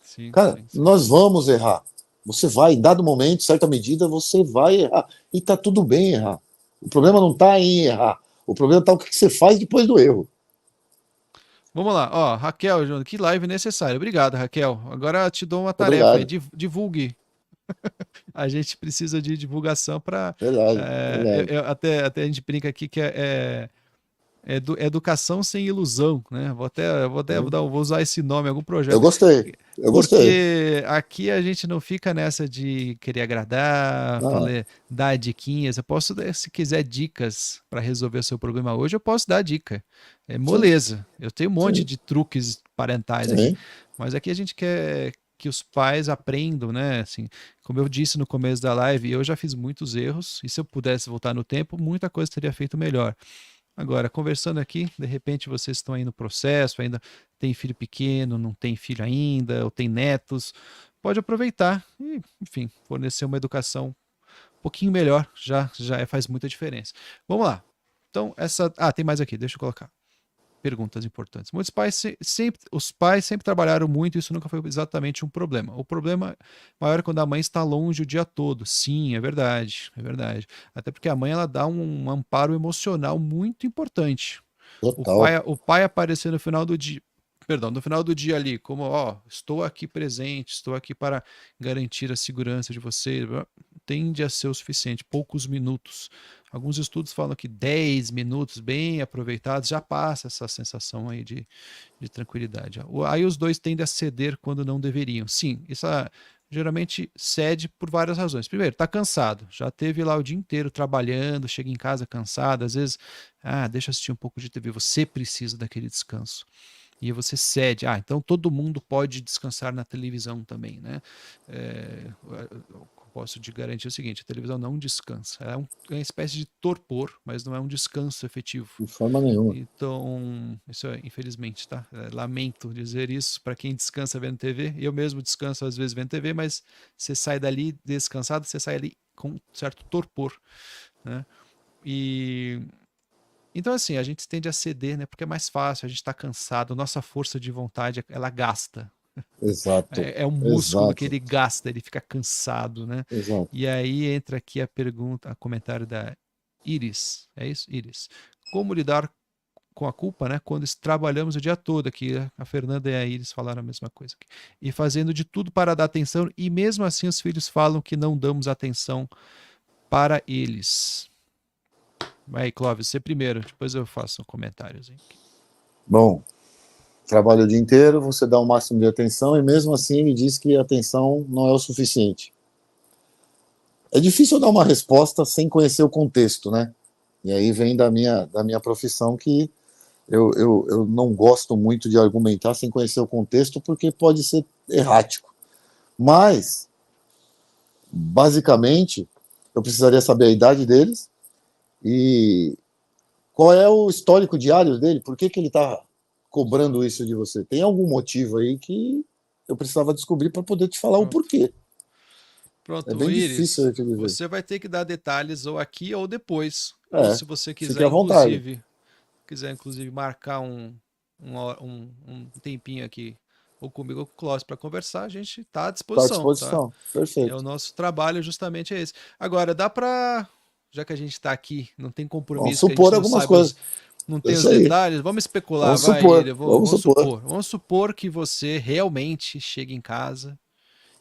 Sim, Cara, sim, sim. nós vamos errar. Você vai, em dado momento, certa medida, você vai errar. E tá tudo bem errar. O problema não está em errar. O problema está o que você faz depois do erro. Vamos lá, ó, Raquel, que live necessária. Obrigado, Raquel. Agora te dou uma tarefa aí, Obrigado. divulgue. A gente precisa de divulgação para. Verdade, verdade. Até a gente brinca aqui que é educação sem ilusão, né? Vou usar esse nome em algum Eu projeto. gostei. Eu gostei. Porque aqui a gente não fica nessa de querer agradar, Ah, dar diquinhas. Eu posso dar, se quiser dicas para resolver o seu problema hoje, eu posso dar dica. É sim, moleza. Eu tenho um monte sim, de truques parentais aqui. sim. Mas aqui a gente quer que os pais aprendam, né? Assim, como eu disse no começo da live, eu já fiz muitos erros, e se eu pudesse voltar no tempo, muita coisa teria feito melhor. Agora, conversando aqui, de repente vocês estão aí no processo, ainda tem filho pequeno, não tem filho ainda, ou tem netos, pode aproveitar e, enfim, fornecer uma educação pouquinho melhor já faz muita diferença. Vamos lá. Então, tem mais aqui, deixa eu colocar. Perguntas importantes. Muitos pais os pais sempre trabalharam muito e isso nunca foi exatamente um problema. O problema maior é quando a mãe está longe o dia todo. Sim, é verdade, é verdade. Até porque a mãe ela dá um amparo emocional muito importante. Total. O pai aparecer no final do dia, perdão, no final do dia ali, como, ó, estou aqui presente, estou aqui para garantir a segurança de você, tende a ser o suficiente, poucos minutos. Alguns estudos falam que 10 minutos bem aproveitados já passa essa sensação aí de tranquilidade. Aí os dois tendem a ceder quando não deveriam. Sim, isso geralmente cede por várias razões. Primeiro, está cansado, já teve lá o dia inteiro trabalhando, chega em casa cansado, às vezes, deixa eu assistir um pouco de TV, você precisa daquele descanso. E você cede. Então todo mundo pode descansar na televisão também, né? Eu posso te garantir o seguinte: a televisão não descansa. É uma espécie de torpor, mas não é um descanso efetivo. De forma nenhuma. Então, isso é, infelizmente, tá? Lamento dizer isso para quem descansa vendo TV. Eu mesmo descanso às vezes vendo TV, mas você sai dali descansado, você sai ali com um certo torpor, né? E então, assim, a gente tende a ceder, né? Porque é mais fácil, a gente está cansado, nossa força de vontade, ela gasta. Exato. É um músculo que Exato. ele gasta, ele fica cansado, né? Exato. E aí entra aqui a pergunta, o comentário da Iris. É isso? Iris. Como lidar com a culpa, né? Quando trabalhamos o dia todo aqui, a Fernanda e a Iris falaram a mesma coisa aqui. E fazendo de tudo para dar atenção, e mesmo assim os filhos falam que não damos atenção para eles. Vai, Clóvis, você primeiro, depois eu faço um comentáriozinho. Bom, trabalha o dia inteiro, você dá o máximo de atenção e mesmo assim ele diz que a atenção não é o suficiente. É difícil dar uma resposta sem conhecer o contexto, né? E aí vem da minha profissão que eu não gosto muito de argumentar sem conhecer o contexto porque pode ser errático. Mas, basicamente, eu precisaria saber a idade deles e qual é o histórico diário dele, por que ele está cobrando isso de você? Tem algum motivo aí que eu precisava descobrir para poder te falar o Pronto. porquê. É Pronto, bem difícil Iris, eu te dizer. você vai ter que dar detalhes ou aqui ou depois. Ou É, se você fique quiser, à vontade. inclusive, marcar um tempinho aqui, ou comigo ou com o Clóvis, para conversar, a gente está à Está à disposição, tá? disposição. É o Perfeito. nosso trabalho, justamente é esse. Agora, já que a gente está aqui, não tem Vamos compromisso, que a gente supor não algumas sabe coisas. não É tem os isso aí. detalhes, vamos especular, Vamos vai, supor. Ilha, Vamos vamos supor. supor. Vamos supor que você realmente chega em casa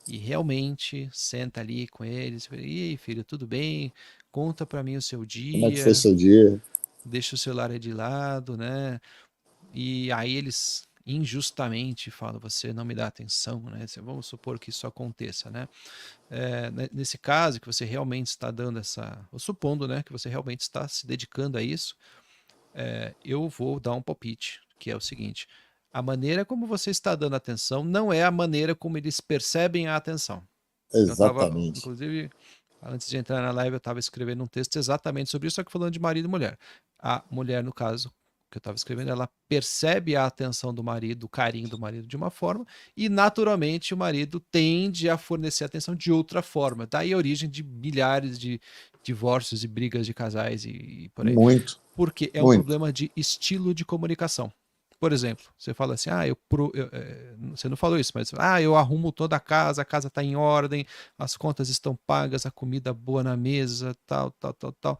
e realmente senta ali com eles, e aí, filho, tudo bem? Conta para mim o seu Como é que foi dia, seu dia? deixa o celular aí de lado, né? E aí eles injustamente falam, você não me dá atenção, né? Vamos supor que isso aconteça, né? Nesse caso que você realmente está dando ou supondo, né, que você realmente está se dedicando a isso, eu vou dar um palpite, que é o seguinte: a maneira como você está dando atenção não é a maneira como eles percebem a atenção. Eu estava, Exatamente. inclusive, antes de entrar na live, eu estava escrevendo um texto exatamente sobre isso, só que falando de marido e mulher. A mulher, no caso, que eu estava escrevendo, ela percebe a atenção do marido, o carinho do marido de uma forma, e naturalmente o marido tende a fornecer atenção de outra forma. Daí a origem de milhares de divórcios e brigas de casais e por aí. Muito, Porque é um muito. problema de estilo de comunicação. Por exemplo, você fala assim, você não falou isso, mas eu arrumo toda a casa está em ordem, as contas estão pagas, a comida boa na mesa, tal, tal, tal, tal.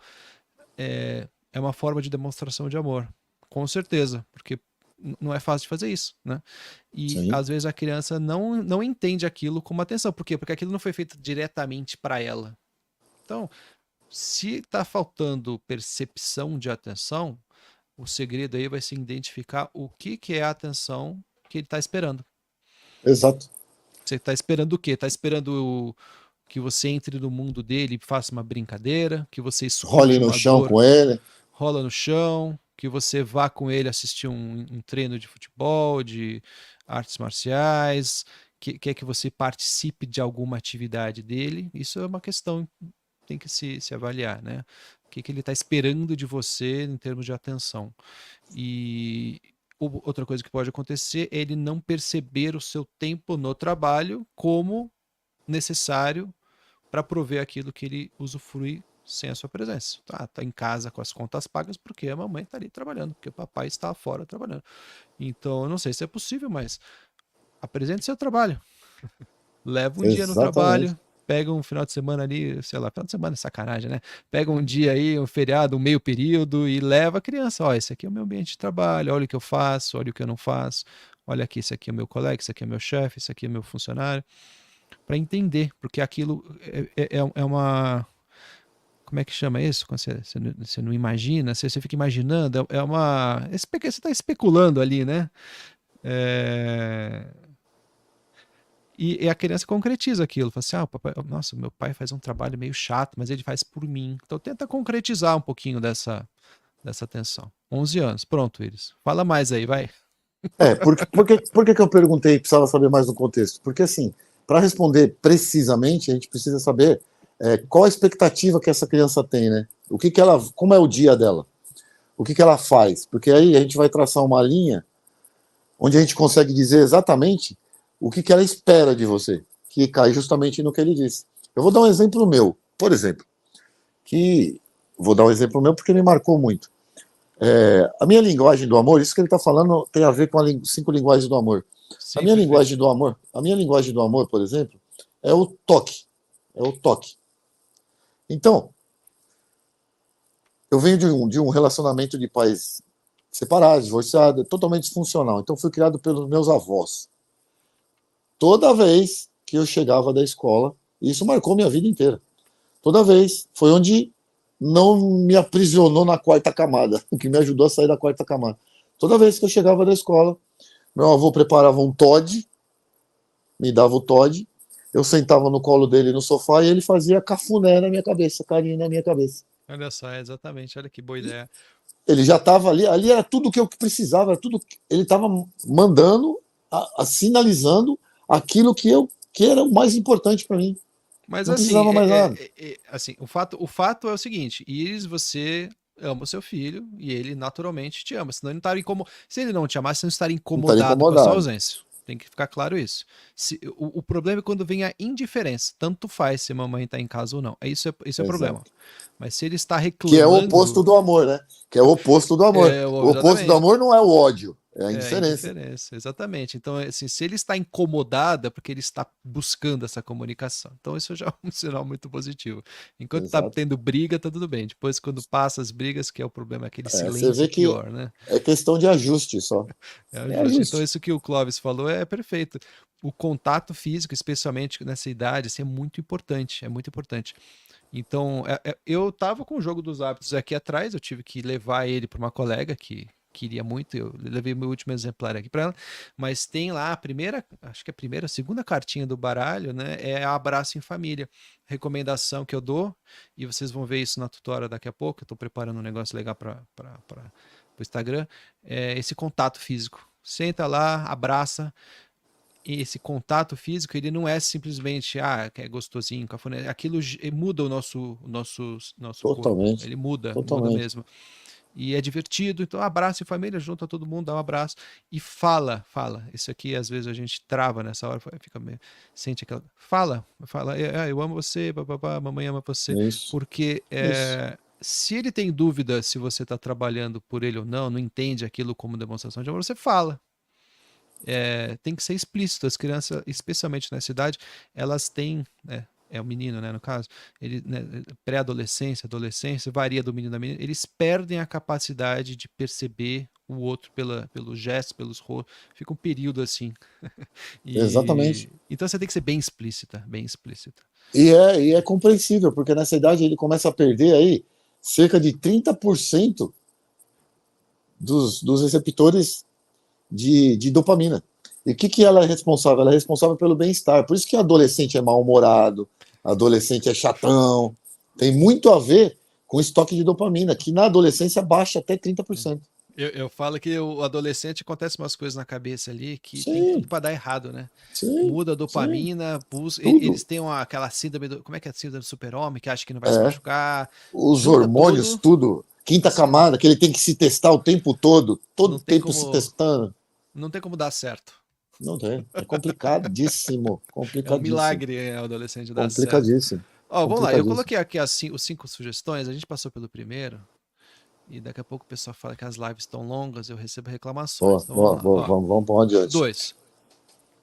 É uma forma de demonstração de amor, com certeza, porque não é fácil de fazer isso, né? E Sim, às vezes a criança não entende aquilo como atenção. Por quê? Porque aquilo não foi feito diretamente para ela. Então, se está faltando percepção de atenção, o segredo aí vai ser identificar o que é a atenção que ele está esperando. exato. Você está esperando o quê? Está esperando que você entre no mundo dele e faça uma brincadeira, que você Role escute no uma chão dor, com ele. rola no chão, que você vá com ele assistir um treino de futebol, de artes marciais, que quer que você participe de alguma atividade dele. Isso é uma questão que tem que se avaliar, né? O que ele está esperando de você em termos de atenção. E outra coisa que pode acontecer é ele não perceber o seu tempo no trabalho como necessário para prover aquilo que ele usufrui sem a sua presença. Tá em casa com as contas pagas porque a mamãe está ali trabalhando, porque o papai está fora trabalhando. Então, eu não sei se é possível, mas apresente seu trabalho. Leva um dia no Exatamente. trabalho, pega um final de semana ali, sei lá, final de semana é sacanagem, né? Pega um dia aí, um feriado, um meio período e leva a criança. Ó, esse aqui é o meu ambiente de trabalho, olha o que eu faço, olha o que eu não faço. Olha aqui, esse aqui é o meu colega, esse aqui é o meu chefe, esse aqui é o meu funcionário. Para entender, porque aquilo é uma. Como é que chama isso? Quando você não imagina, você fica imaginando, é uma. Você está especulando ali, né? É, e a criança concretiza aquilo, fala assim, papai, nossa, meu pai faz um trabalho meio chato, mas ele faz por mim. Então tenta concretizar um pouquinho dessa atenção. 11 anos, pronto, Iris. Fala mais aí, vai. Por que eu perguntei, precisava saber mais do contexto? Porque, assim, para responder precisamente, a gente precisa saber qual a expectativa que essa criança tem, né? Como é o dia dela? O que ela faz? Porque aí a gente vai traçar uma linha onde a gente consegue dizer exatamente o que ela espera de você, que cai justamente no que ele disse. Eu vou dar um exemplo meu, por exemplo, que vou dar um exemplo meu porque me marcou muito. A minha linguagem do amor, isso que ele está falando tem a ver com as 5 linguagens do amor. A Sim, minha perfeito. linguagem do amor, por exemplo, é o toque. É o toque. Então, eu venho de um relacionamento de pais separados, divorciados, totalmente disfuncional. Então, fui criado pelos meus avós. Toda vez que eu chegava da escola, e isso marcou minha vida inteira. Toda vez, foi onde não me aprisionou na quarta camada, o que me ajudou a sair da quarta camada. Toda vez que eu chegava da escola, meu avô preparava um Todd, me dava o Todd, eu sentava no colo dele no sofá e ele fazia cafuné na minha cabeça, carinho na minha cabeça. Olha só, exatamente, olha que boa ideia. Ele já estava ali era tudo o que eu precisava, ele estava mandando, sinalizando aquilo que era o mais importante para mim. Mas Não assim, precisava mais nada. assim, o fato é o seguinte, Iris, você ama o seu filho e ele naturalmente te ama, senão ele não estaria se ele não te amasse, você não estaria Não estaria incomodado com a sua incomodado. ausência. Tem que ficar claro isso. O problema é quando vem a indiferença. Tanto faz se a mamãe está em casa ou não. Isso é o problema. Exato. Mas se ele está Que é o oposto reclamando, do amor, né? Que é o oposto do amor. O oposto do exatamente. amor não é o ódio, é a É, indiferença. indiferença, exatamente. Então, assim, se ele está incomodado, é porque ele está buscando essa comunicação. Então, isso já é um sinal muito positivo. Enquanto está Exato. tendo briga, tá tudo bem. Depois, quando passa as brigas, que é o problema, aquele Você silêncio vê que pior, né? é questão de ajuste só. É É ajuste. Então, ajuste. isso que o Clóvis falou é perfeito. O contato físico, especialmente nessa idade, assim, é muito importante. É muito importante. Então, eu estava com o jogo dos hábitos aqui atrás, eu tive que levar ele para uma colega que queria muito, eu levei meu último exemplar aqui para ela, mas tem lá a primeira, acho que a primeira, a segunda cartinha do baralho, né, é abraço em família. Recomendação que eu dou, e vocês vão ver isso na tutora daqui a pouco, eu estou preparando um negócio legal para o Instagram, é esse contato físico. Senta lá, abraça, esse contato físico, ele não é simplesmente, que é gostosinho, cafuné. Aquilo muda o nosso corpo. Totalmente. Ele muda Totalmente. mesmo. E é divertido, então abraça em família, junta todo mundo, dá um abraço e fala. Isso aqui às vezes a gente trava nessa hora, fica meio, sente aquela. Fala, eu amo você, papapá, mamãe ama você, Isso. porque Isso. se ele tem dúvida se você está trabalhando por ele ou não entende aquilo como demonstração de amor, você fala. Tem que ser explícito. As crianças, especialmente nessa idade, elas têm, é o menino, né, no caso, ele, né, pré-adolescência, adolescência, varia do menino da menina, eles perdem a capacidade de perceber o outro pelo gesto, pelos rostos, fica um período assim. Exatamente. Então você tem que ser bem explícita, bem explícita. E é compreensível, porque nessa idade ele começa a perder aí cerca de 30% dos receptores de dopamina. E o que ela é responsável? Ela é responsável pelo bem-estar. Por isso que adolescente é mal-humorado, adolescente é chatão. Tem muito a ver com o estoque de dopamina, que na adolescência baixa até 30%. Eu falo que o adolescente acontece umas coisas na cabeça ali que tem tudo Sim, para dar errado, né? sim, Muda a sim. dopamina, Tudo. eles têm aquela síndrome como é que é a síndrome do super-homem, que acha que não vai se É. machucar, Os junta hormônios, tudo, tudo. Quinta assim, camada, que ele tem que se testar o tempo todo não tem tempo se como, testando. não tem como dar certo. Não tem. É complicadíssimo. É um Complicadíssimo. milagre o adolescente dar certo. Complicadíssimo. Ó, vamos lá, eu complicadíssimo. coloquei aqui os 5 sugestões, a gente passou pelo primeiro, e daqui a pouco o pessoal fala que as lives estão longas, eu recebo reclamações. Boa, Então vamos boa, lá. boa, Ó, vamos adiante. 2.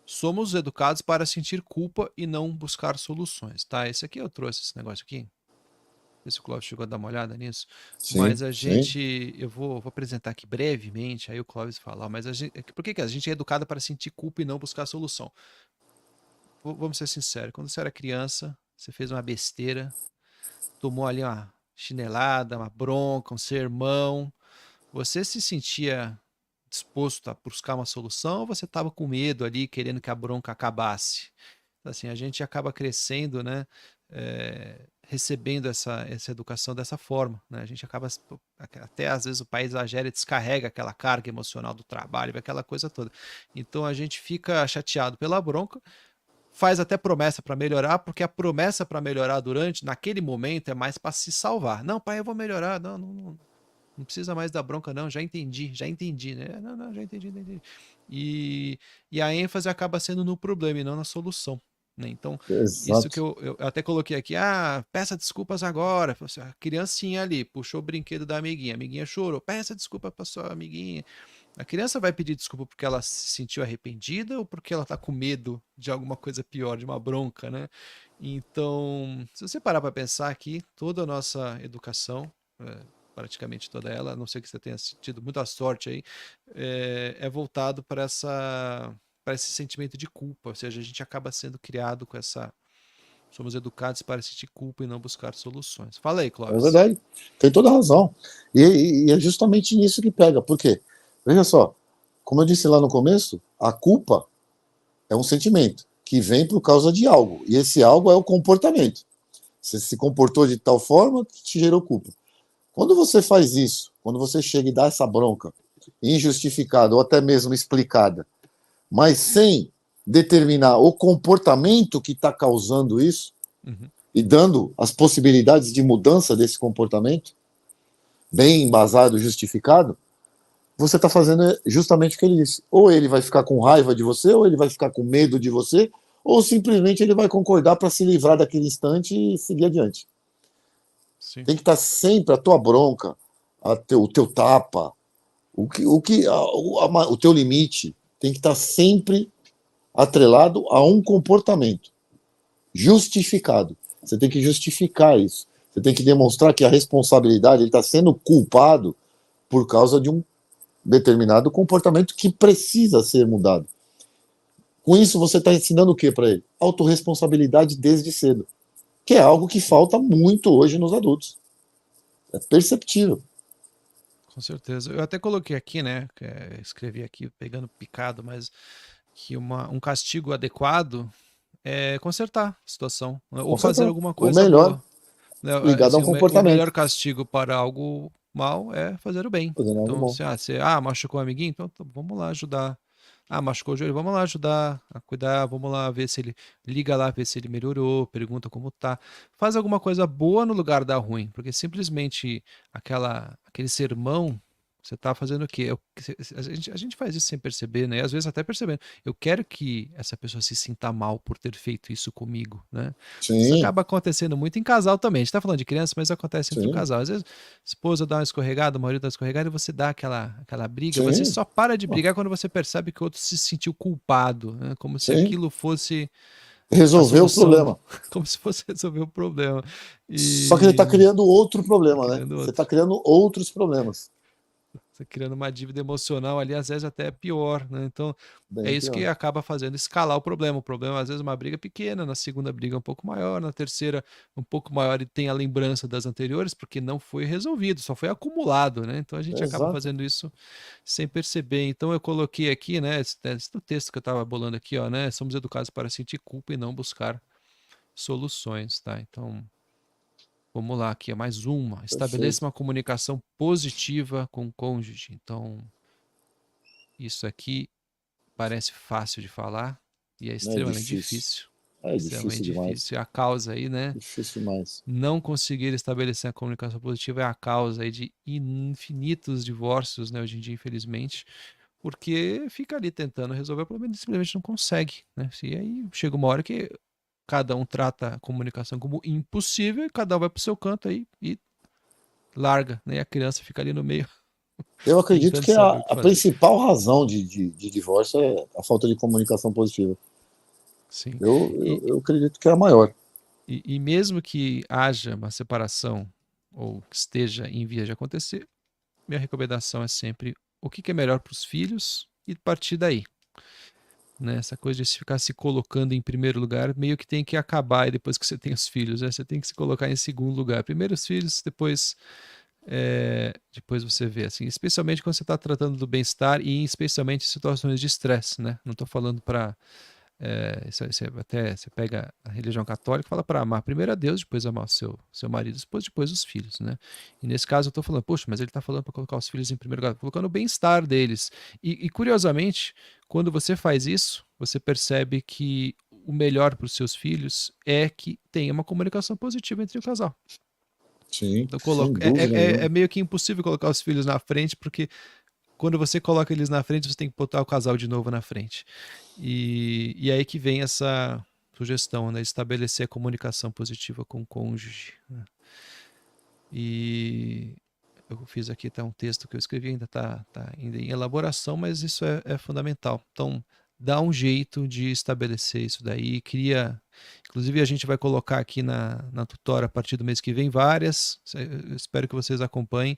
Somos educados para sentir culpa e não buscar soluções, tá? Esse aqui eu trouxe esse negócio aqui. Não sei se o Clóvis chegou a dar uma olhada nisso. Sim, Mas a sim. gente. Eu vou apresentar aqui brevemente, aí o Clóvis fala. Mas a gente, por que a gente é educado para sentir culpa e não buscar solução? Vamos ser sinceros. Quando você era criança, você fez uma besteira, tomou ali uma chinelada, uma bronca, um sermão. Você se sentia disposto a buscar uma solução ou você estava com medo ali, querendo que a bronca acabasse? Assim, a gente acaba crescendo, né? Recebendo essa educação dessa forma, né? A gente acaba, até às vezes o pai exagera e descarrega aquela carga emocional do trabalho, aquela coisa toda. Então a gente fica chateado pela bronca, faz até promessa para melhorar, porque a promessa para melhorar naquele momento, é mais para se salvar. Não, pai, eu vou melhorar. Não, não, não, não precisa mais da bronca, não. Já entendi, né? Não, não, já entendi, entendi. E a ênfase acaba sendo no problema e não na solução, né? Então, isso que Exato. eu até coloquei aqui, peça desculpas agora. A criancinha ali puxou o brinquedo da amiguinha, a amiguinha chorou, peça desculpa para sua amiguinha. A criança vai pedir desculpa porque ela se sentiu arrependida ou porque ela tá com medo de alguma coisa pior, de uma bronca, né? Então, se você parar para pensar aqui, toda a nossa educação, praticamente toda ela, a não ser que você tenha tido muita sorte aí, é voltado para esse sentimento de culpa, ou seja, a gente acaba sendo criado com essa. Somos educados para sentir culpa e não buscar soluções. Fala aí, É Clóvis. verdade. Tem toda a razão. E é justamente nisso que pega. Por quê? Veja só, como eu disse lá no começo, a culpa é um sentimento que vem por causa de algo. E esse algo é o comportamento. Você se comportou de tal forma que te gerou culpa. Quando você faz isso, quando você chega e dá essa bronca, injustificada ou até mesmo explicada, mas sem determinar o comportamento que está causando isso Uhum. e dando as possibilidades de mudança desse comportamento, bem embasado, justificado, você está fazendo justamente o que ele disse. Ou ele vai ficar com raiva de você, ou ele vai ficar com medo de você, ou simplesmente ele vai concordar para se livrar daquele instante e seguir adiante. Sim. Tem que estar sempre a tua bronca, o teu tapa, o teu limite, tem que estar sempre atrelado a um comportamento justificado. Você tem que justificar isso. Você tem que demonstrar que a responsabilidade, ele está sendo culpado por causa de um determinado comportamento que precisa ser mudado. Com isso, você está ensinando o que para ele? Autorresponsabilidade desde cedo, que é algo que falta muito hoje nos adultos. É perceptível. Com certeza. Eu até coloquei aqui, né? Escrevi aqui, pegando picado, mas que um castigo adequado é consertar a situação, né, ou Com fazer certeza. alguma O coisa melhor boa, né? ligado Assim, ao o melhor comportamento, castigo para algo mal é fazer o bem. fazendo algo Então, bom. você machucou um amiguinho, então vamos lá ajudar. Machucou o joelho, vamos lá ajudar a cuidar, vamos lá ver se ele liga lá, ver se ele melhorou, pergunta como tá. Faz alguma coisa boa no lugar da ruim, porque simplesmente aquele sermão, você tá fazendo o quê? A gente faz isso sem perceber, né? Às vezes até percebendo. Eu quero que essa pessoa se sinta mal por ter feito isso comigo, né? Isso Sim, acaba acontecendo muito em casal também. A gente tá falando de criança, mas acontece entre o sim, casal. Às vezes, a esposa dá uma escorregada, o marido dá uma escorregada e você dá aquela briga. Você sim, só para de brigar quando você percebe que o outro se sentiu culpado, né? Como se sim. aquilo fosse a Resolver o solução, problema. como se fosse resolver o problema. Só que ele está E criando outro tá problema, né? criando Você outro. está criando outros problemas. Você criando uma dívida emocional ali, às vezes até é pior, né? Então, é Bem isso que pior. acaba fazendo escalar o problema. O problema, às vezes, é uma briga pequena, na segunda briga um pouco maior, na terceira um pouco maior e tem a lembrança das anteriores, porque não foi resolvido, só foi acumulado, né? Então a gente acaba Exato. fazendo isso sem perceber. Então eu coloquei aqui, né, esse texto que eu estava bolando aqui, ó, né? Somos educados para sentir culpa e não buscar soluções, tá? Então, vamos lá, aqui é mais uma. Estabeleça Perfeito. uma comunicação positiva com o cônjuge. Então, isso aqui parece fácil de falar e é É extremamente difícil. difícil. É Extremamente difícil demais. difícil. E a causa aí, né? Difícil demais. Não conseguir estabelecer a comunicação positiva é a causa aí de infinitos divórcios, né? Hoje em dia, infelizmente, porque fica ali tentando resolver o problema e simplesmente não consegue, né? E aí chega uma hora que cada um trata a comunicação como impossível e cada um vai para o seu canto aí e larga, né? E a criança fica ali no meio Eu acredito tentando que saber o que a fazer. principal razão de divórcio é a falta de comunicação positiva. Sim. Eu acredito que é a maior. E mesmo que haja uma separação ou que esteja em vias de acontecer, minha recomendação é sempre o que é melhor para os filhos e partir daí. Né? Essa coisa de ficar se colocando em primeiro lugar meio que tem que acabar e depois que você tem os filhos, né? Você tem que se colocar em segundo lugar. Primeiro os filhos, depois você vê, assim, especialmente quando você está tratando do bem-estar e especialmente em situações de estresse, né? Não estou falando para até você pega a religião católica e fala para amar primeiro a Deus, depois amar o seu marido, depois os filhos, né? E nesse caso eu estou falando, poxa, mas ele está falando para colocar os filhos em primeiro lugar, colocando o bem-estar deles. E curiosamente, quando você faz isso, você percebe que o melhor para os seus filhos é que tenha uma comunicação positiva entre o casal. Sim, Então, sem dúvida é nenhuma. meio que impossível colocar os filhos na frente, porque quando você coloca eles na frente, você tem que botar o casal de novo na frente. E aí que vem essa sugestão, né? Estabelecer a comunicação positiva com o cônjuge. Né? E eu fiz aqui tá um texto que eu escrevi, ainda tá ainda em elaboração, mas isso é fundamental. Então, dá um jeito de estabelecer isso daí, cria. Inclusive, a gente vai colocar aqui na tutora a partir do mês que vem várias. Eu espero que vocês acompanhem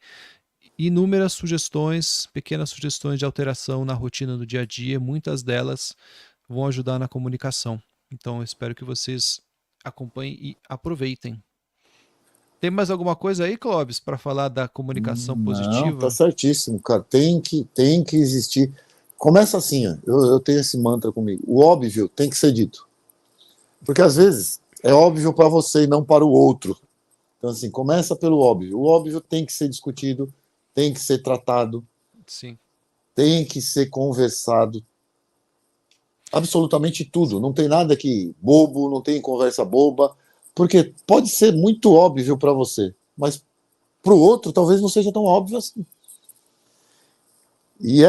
inúmeras sugestões, pequenas sugestões de alteração na rotina do dia a dia, muitas delas vão ajudar na comunicação. Então, eu espero que vocês acompanhem e aproveitem. Tem mais alguma coisa aí, Clóvis, para falar da comunicação Não, tá positiva? certíssimo, cara. Tem que existir. Começa assim, ó. Eu tenho esse mantra comigo. O óbvio tem que ser dito. Porque às vezes é óbvio para você e não para o outro. Então, assim, começa pelo óbvio. O óbvio tem que ser discutido, tem que ser tratado, Sim, tem que ser conversado. Absolutamente tudo. Não tem nada que bobo, não tem conversa boba. Porque pode ser muito óbvio para você, mas para o outro talvez não seja tão óbvio assim. E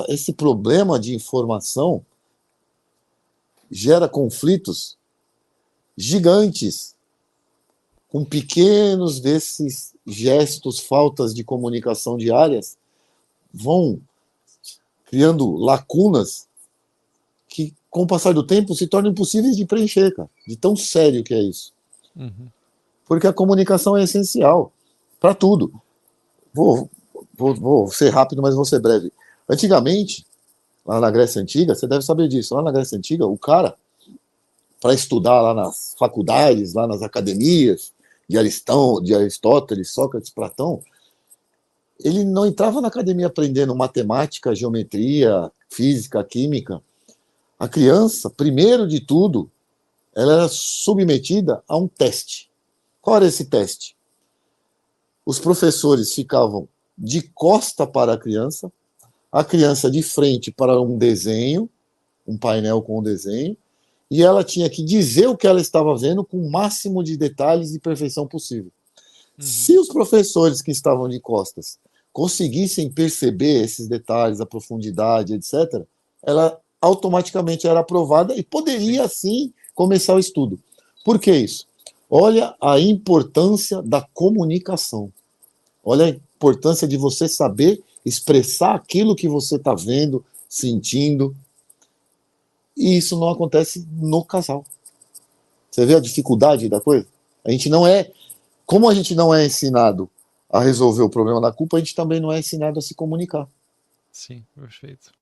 esse problema de informação gera conflitos gigantes com pequenos desses gestos, faltas de comunicação diárias, vão criando lacunas que, com o passar do tempo, se tornam impossíveis de preencher, cara, de tão sério que é isso. uhum, Porque a comunicação é essencial para tudo. Vou, vou ser rápido, mas vou ser breve. Antigamente, lá na Grécia Antiga, você deve saber disso, lá na Grécia Antiga, o cara, para estudar lá nas faculdades, lá nas academias de Aristóteles, Sócrates, Platão, ele não entrava na academia aprendendo matemática, geometria, física, química. A criança, primeiro de tudo, ela era submetida a um teste. Qual era esse teste? Os professores ficavam de costa para a criança de frente para um desenho, um painel com um desenho, e ela tinha que dizer o que ela estava vendo com o máximo de detalhes e perfeição possível. uhum, Se os professores que estavam de costas conseguissem perceber esses detalhes, a profundidade, etc., ela automaticamente era aprovada e sim, poderia, assim, começar o estudo. Por que isso? Olha a importância da comunicação. Olha a importância de você saber expressar aquilo que você está vendo, sentindo. E isso não acontece no casal. Você vê a dificuldade da coisa? A gente não é. Como a gente não é ensinado a resolver o problema da culpa, a gente também não é ensinado a se comunicar. sim, perfeito,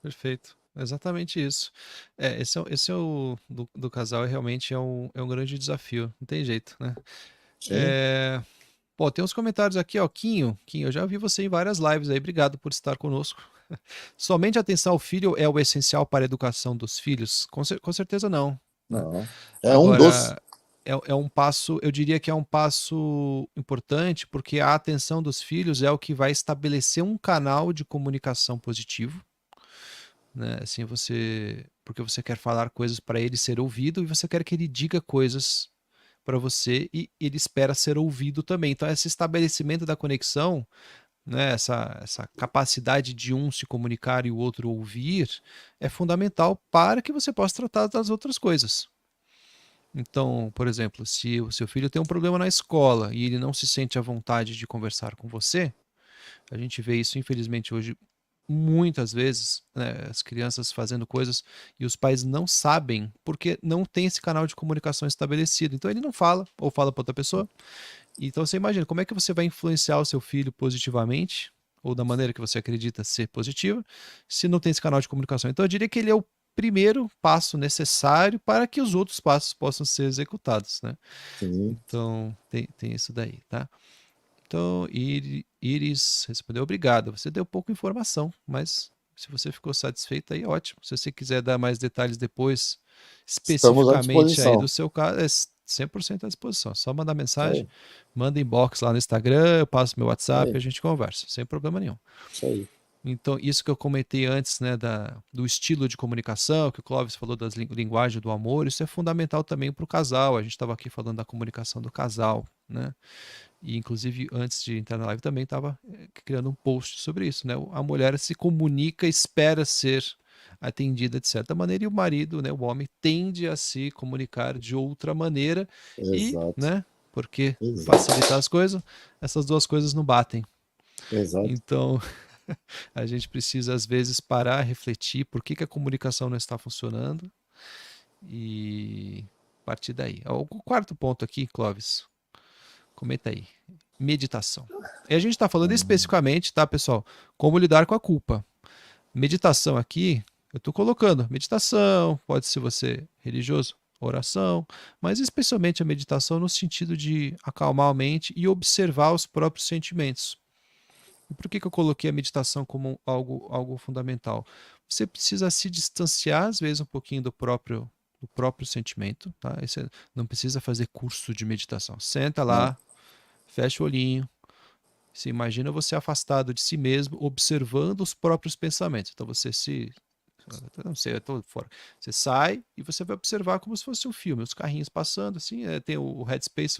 perfeito. Exatamente isso. Esse é o do casal, realmente é um grande desafio, não tem jeito, né? Sim. É, pô, tem uns comentários aqui, ó. Quinho, eu já vi você em várias lives aí, obrigado por estar conosco. Somente atenção ao filho é o essencial para a educação dos filhos? Com certeza não, né? Não. É um dos. Agora, é um passo, eu diria que é um passo importante, porque a atenção dos filhos é o que vai estabelecer um canal de comunicação positivo, né? Assim, porque você quer falar coisas para ele ser ouvido e você quer que ele diga coisas para você e ele espera ser ouvido também. Então, esse estabelecimento da conexão, né, essa capacidade de um se comunicar e o outro ouvir, é fundamental para que você possa tratar das outras coisas. Então, por exemplo, se o seu filho tem um problema na escola e ele não se sente à vontade de conversar com você, a gente vê isso, infelizmente, hoje muitas vezes, né, as crianças fazendo coisas e os pais não sabem porque não tem esse canal de comunicação estabelecido. Então ele não fala ou fala para outra pessoa. Então você imagina como é que você vai influenciar o seu filho positivamente ou da maneira que você acredita ser positiva se não tem esse canal de comunicação. Então eu diria que ele é o primeiro passo necessário para que os outros passos possam ser executados, né? Sim. Então tem isso daí, tá? Então, Iris respondeu, obrigado. Você deu pouca informação, mas se você ficou satisfeito aí, ótimo. Se você quiser dar mais detalhes depois, Estamos à especificamente aí do disposição. seu caso, é 100% à disposição. É só mandar Isso mensagem, aí, manda inbox lá no Instagram, eu passo meu isso WhatsApp e aí, a gente conversa, sem problema nenhum. isso aí. Então, isso que eu comentei antes, né, do estilo de comunicação, que o Clóvis falou das linguagem do amor, isso é fundamental também para o casal. A gente estava aqui falando da comunicação do casal, né? E, inclusive, antes de entrar na live, também estava criando um post sobre isso, né? A mulher se comunica, espera ser atendida de certa maneira, e o marido, né, o homem, tende a se comunicar de outra maneira, e, Exato, né, porque exato, facilitar as coisas, essas duas coisas não batem. exato. Então, a gente precisa, às vezes, parar, refletir por que a comunicação não está funcionando e partir daí. O quarto ponto aqui, Clóvis, comenta aí. Meditação. E a gente está falando especificamente, tá, pessoal? Como lidar com a culpa. Meditação aqui, eu estou colocando meditação, pode ser você religioso, oração, mas especialmente a meditação no sentido de acalmar a mente e observar os próprios sentimentos. E por que eu coloquei a meditação como algo fundamental? Você precisa se distanciar, às vezes, um pouquinho do próprio sentimento. Tá? Você não precisa fazer curso de meditação. Senta Não, lá, fecha o olhinho. Você imagina você afastado de si mesmo, observando os próprios pensamentos. Então você se. Não sei, eu estou fora. Você sai e você vai observar como se fosse um filme, os carrinhos passando, assim, tem o Headspace,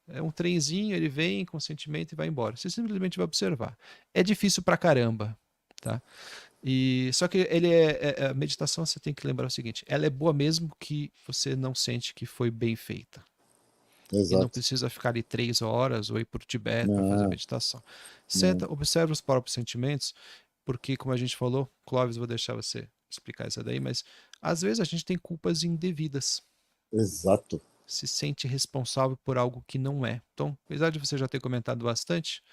é um trenzinho, ele vem com sentimento e vai embora. Você simplesmente vai observar. É difícil pra caramba, tá? E só que a meditação, você tem que lembrar o seguinte, ela é boa mesmo que você não sente que foi bem feita. E não exato. precisa ficar ali 3 horas ou ir para o Tibete para fazer Não, meditação. não. Senta, observa os próprios sentimentos, porque, como a gente falou, Clóvis, vou deixar você explicar isso daí, mas às vezes a gente tem culpas indevidas. Exato. Se sente responsável por algo que não é. Então, apesar de você já ter comentado bastante,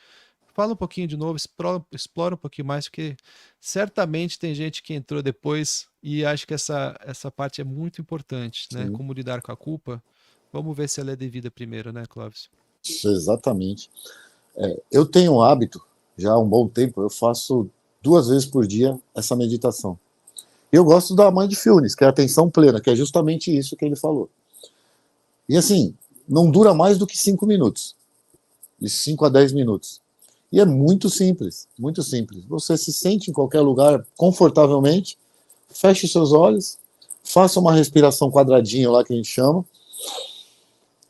fala um pouquinho de novo, explora um pouquinho mais, porque certamente tem gente que entrou depois e acho que essa parte é muito importante, né? Sim, Como lidar com a culpa. Vamos ver se ela é devida primeiro, né, Clóvis? exatamente. Eu tenho um hábito, já há um bom tempo, eu faço 2 vezes por dia essa meditação. Eu gosto da Mindfulness, que é a atenção plena, que é justamente isso que ele falou. E assim, não dura mais do que 5 minutos, de 5 a 10 minutos. E é muito simples, muito simples. Você se sente em qualquer lugar confortavelmente, feche seus olhos, faça uma respiração quadradinha lá que a gente chama,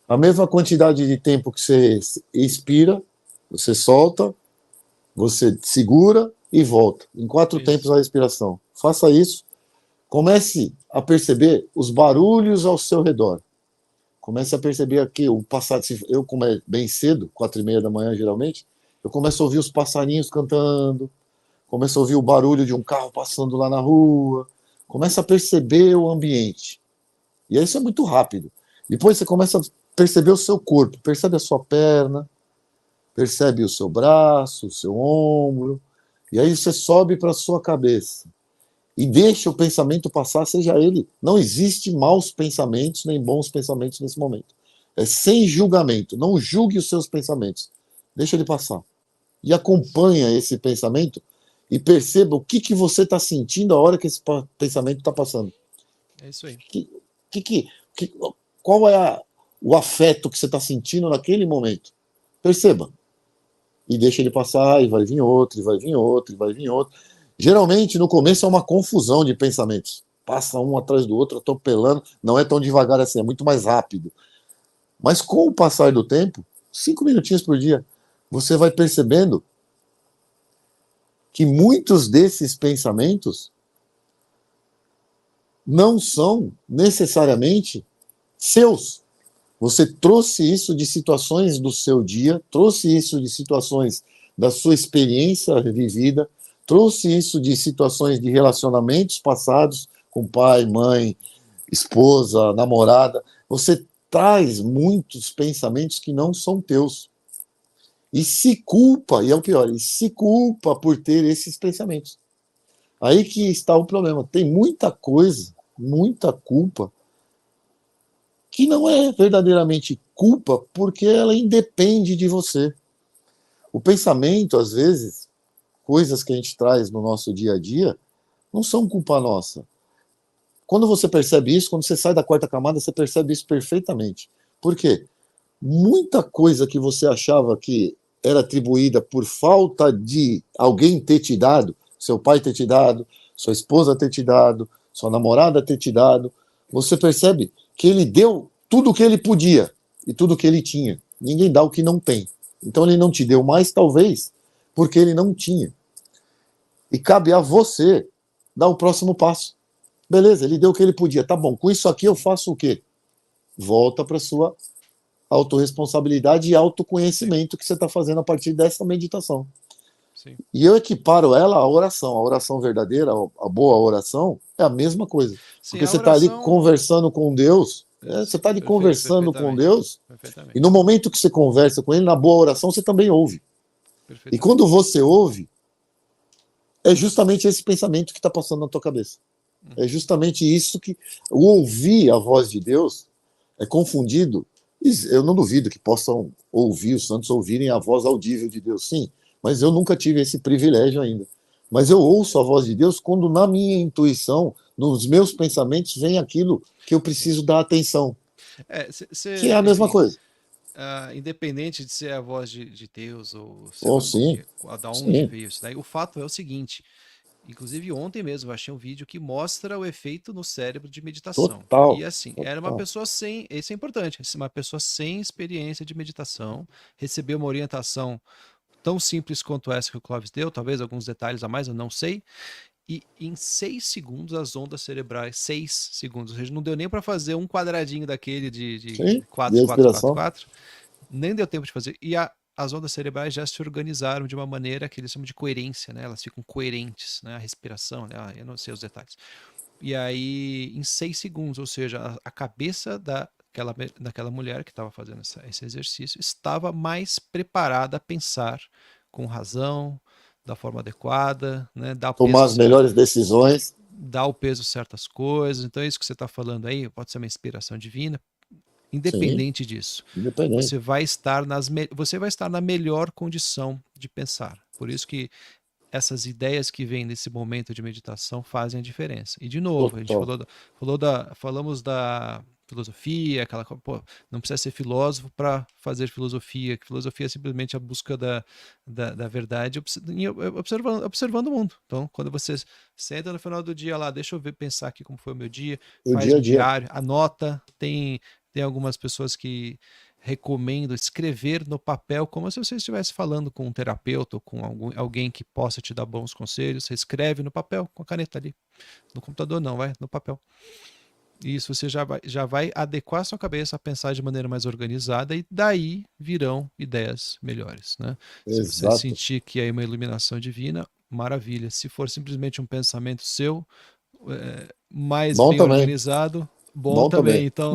a mesma quantidade de tempo que você expira, você solta, você segura e volta. Em 4 tempos Isso. a respiração. Faça isso. Comece a perceber os barulhos ao seu redor. Comece a perceber aqui o passado. Eu, como é bem cedo, 4:30 da manhã geralmente, eu começo a ouvir os passarinhos cantando, começo a ouvir o barulho de um carro passando lá na rua, começa a perceber o ambiente. E aí isso é muito rápido. Depois você começa a perceber o seu corpo, percebe a sua perna, percebe o seu braço, o seu ombro, e aí você sobe para a sua cabeça. E deixa o pensamento passar, seja ele. Não existe maus pensamentos nem bons pensamentos nesse momento. É sem julgamento. Não julgue os seus pensamentos. Deixa ele passar. E acompanha esse pensamento e perceba o que você está sentindo a hora que esse pensamento está passando. É isso aí. Que, que, que, qual é o afeto que você está sentindo naquele momento? Perceba. E deixa ele passar, e vai vir outro, e vai vir outro, e vai vir outro. Geralmente, no começo, é uma confusão de pensamentos. Passa um atrás do outro, atropelando. Não é tão devagar assim, é muito mais rápido. Mas com o passar do tempo, 5 minutinhos por dia, você vai percebendo que muitos desses pensamentos não são necessariamente seus. Você trouxe isso de situações do seu dia, trouxe isso de situações da sua experiência vivida, trouxe isso de situações de relacionamentos passados com pai, mãe, esposa, namorada. Você traz muitos pensamentos que não são teus. E se culpa, e é o pior, e se culpa por ter esses pensamentos. Aí que está o problema. Tem muita coisa, muita culpa, que não é verdadeiramente culpa, porque ela independe de você. O pensamento, às vezes, coisas que a gente traz no nosso dia a dia, não são culpa nossa. Quando você percebe isso, quando você sai da quarta camada, você percebe isso perfeitamente. Por quê? Muita coisa que você achava que era atribuída por falta de alguém ter te dado, seu pai ter te dado, sua esposa ter te dado, sua namorada ter te dado, você percebe que ele deu tudo o que ele podia e tudo o que ele tinha. Ninguém dá o que não tem. Então ele não te deu mais, talvez, porque ele não tinha. E cabe a você dar o próximo passo. Beleza, ele deu o que ele podia. Tá bom, com isso aqui eu faço o quê? Volta para sua autorresponsabilidade e autoconhecimento que você está fazendo a partir dessa meditação. Sim. E eu equiparo ela à oração. A oração verdadeira, a boa oração, é a mesma coisa. Sim, Porque a você está ali oração. conversando com Deus, você está ali conversando com Perfeitamente. Deus, e Perfeitamente. no momento que você conversa com Ele, na boa oração, você também ouve. E Perfeitamente. quando você ouve, é justamente esse pensamento que está passando na tua cabeça. É justamente isso que o ouvir a voz de Deus é confundido. Eu não duvido que possam ouvir, os santos ouvirem a voz audível de Deus, sim, mas eu nunca tive esse privilégio ainda. Mas eu ouço a voz de Deus quando na minha intuição, nos meus pensamentos, vem aquilo que eu preciso dar atenção, que é a mesma Enfim, coisa. independente de ser a voz de Deus ou sei Ou lá sim, da onde sim, veio isso daí, o fato é o seguinte. Inclusive, ontem mesmo eu achei um vídeo que mostra o efeito no cérebro de meditação. E total, assim, era uma total. pessoa sem, isso é importante, uma pessoa sem experiência de meditação, recebeu uma orientação tão simples quanto essa que o Clóvis deu, talvez alguns detalhes a mais, eu não sei. E em 6 segundos as ondas cerebrais, 6 segundos, ou seja, não deu nem para fazer um quadradinho daquele de Sim, de 4, 4, 4, respiração. 4, nem deu tempo de fazer. E as ondas cerebrais já se organizaram de uma maneira que eles chamam de coerência, né? Elas ficam coerentes, né? A respiração, né? Eu não sei os detalhes. E aí, em 6 segundos, ou seja, a cabeça daquela mulher que estava fazendo esse exercício estava mais preparada a pensar com razão, da forma adequada, né? Dar o Tomar peso as certo, melhores decisões. dar o peso certas coisas. Então, é isso que você está falando aí, pode ser uma inspiração divina. Sim, Independente disso, independente. você vai estar na melhor condição de pensar. Por isso que essas ideias que vêm nesse momento de meditação fazem a diferença. E de novo, a gente Total. falamos da filosofia, pô, não precisa ser filósofo para fazer filosofia, que filosofia é simplesmente a busca da verdade observando o mundo. Então, quando você senta no final do dia lá, deixa eu pensar aqui como foi o meu dia, O faz dia a um dia. diário, anota, tem algumas pessoas que recomendo escrever no papel como se você estivesse falando com um terapeuta ou com alguém que possa te dar bons conselhos. Você escreve no papel, com a caneta ali. No computador não, vai no papel. E isso você já vai adequar a sua cabeça a pensar de maneira mais organizada e daí virão ideias melhores, né? Se você Exato. sentir que é uma iluminação divina, maravilha. Se for simplesmente um pensamento seu, mais Bom bem também. organizado, bom Bom também. também. Então,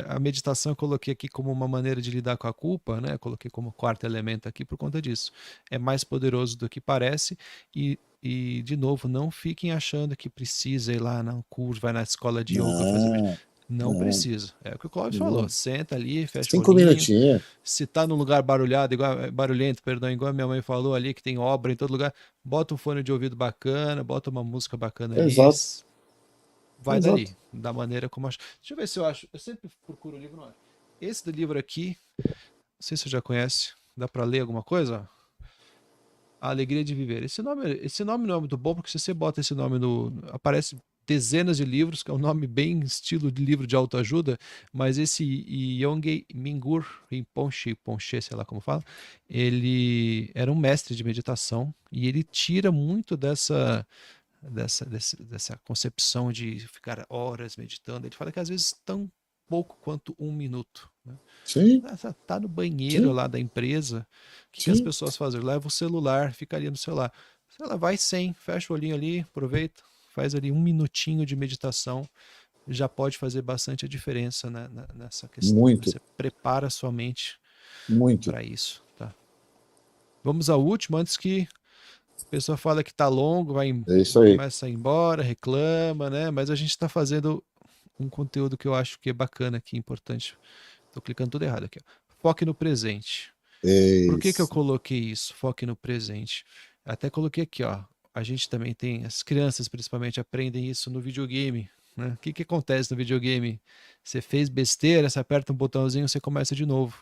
a meditação eu coloquei aqui como uma maneira de lidar com a culpa, né? Eu coloquei como quarto elemento aqui por conta disso. É mais poderoso do que parece e de novo, não fiquem achando que precisa ir lá no curso, vai na escola de yoga fazer Não, não não, precisa. É o que o Cláudio falou. não. Senta ali, fecha o 5 minutinhos. olhinho. Se tá num lugar barulhado, barulhento, perdão, igual a minha mãe falou ali, que tem obra em todo lugar, bota um fone de ouvido bacana, bota uma música bacana ali, Exato, vai exato. dali, da maneira como acho. Deixa eu ver se eu acho. Eu sempre procuro o livro, não acho. Esse do livro aqui, não sei se você já conhece, dá para ler alguma coisa? A Alegria de Viver. Esse nome não é muito bom, porque se você bota esse nome no. Aparece dezenas de livros, que é um nome bem estilo de livro de autoajuda, mas esse Yongey Mingur Rinpoche, sei lá como fala, ele era um mestre de meditação e ele tira muito dessa concepção de ficar horas meditando. Ele fala que às vezes tão pouco quanto 1 minuto, né? Sim, Tá no banheiro sim, lá da empresa, o que as sim. pessoas fazem? Leva o celular, fica ali no celular. Ela vai sem, fecha o olhinho ali, aproveita, faz ali 1 minutinho de meditação, já pode fazer bastante a diferença, né, nessa questão, né? Muito, Você prepara a sua mente muito. para isso, tá? Vamos ao último, antes que a pessoa fala que tá longo, É isso aí. começa a ir embora, reclama, né? Mas a gente está fazendo um conteúdo que eu acho que é bacana aqui, importante. Tô clicando tudo errado aqui, ó. Foque no presente. É Por que eu isso. coloquei isso? Foque no presente. Até coloquei aqui, ó. A gente também tem, as crianças principalmente aprendem isso no videogame, né? O que que acontece no videogame? Você fez besteira, você aperta um botãozinho, você começa de novo.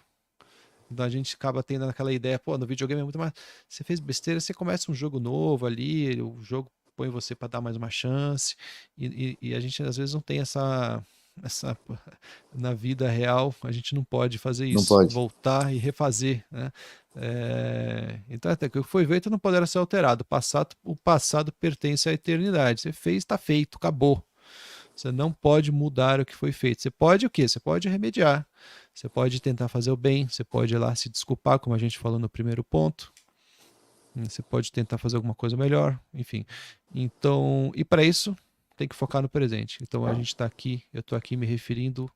Então a gente acaba tendo aquela ideia, pô, no videogame é muito mais. Você fez besteira, você começa um jogo novo ali, o jogo põe você para dar mais uma chance, e a gente às vezes não tem essa. Na vida real, a gente não pode fazer Não isso, pode. voltar e refazer, né? Então, até que o que foi feito não poderá ser alterado. O passado pertence à eternidade. Você fez, está feito, acabou. Você não pode mudar o que foi feito. Você pode o quê? Você pode remediar. Você pode tentar fazer o bem. Você pode ir lá se desculpar, como a gente falou no primeiro ponto. Você pode tentar fazer alguma coisa melhor. Enfim. Então, e para isso, tem que focar no presente. Então, a gente está aqui, eu estou aqui me referindo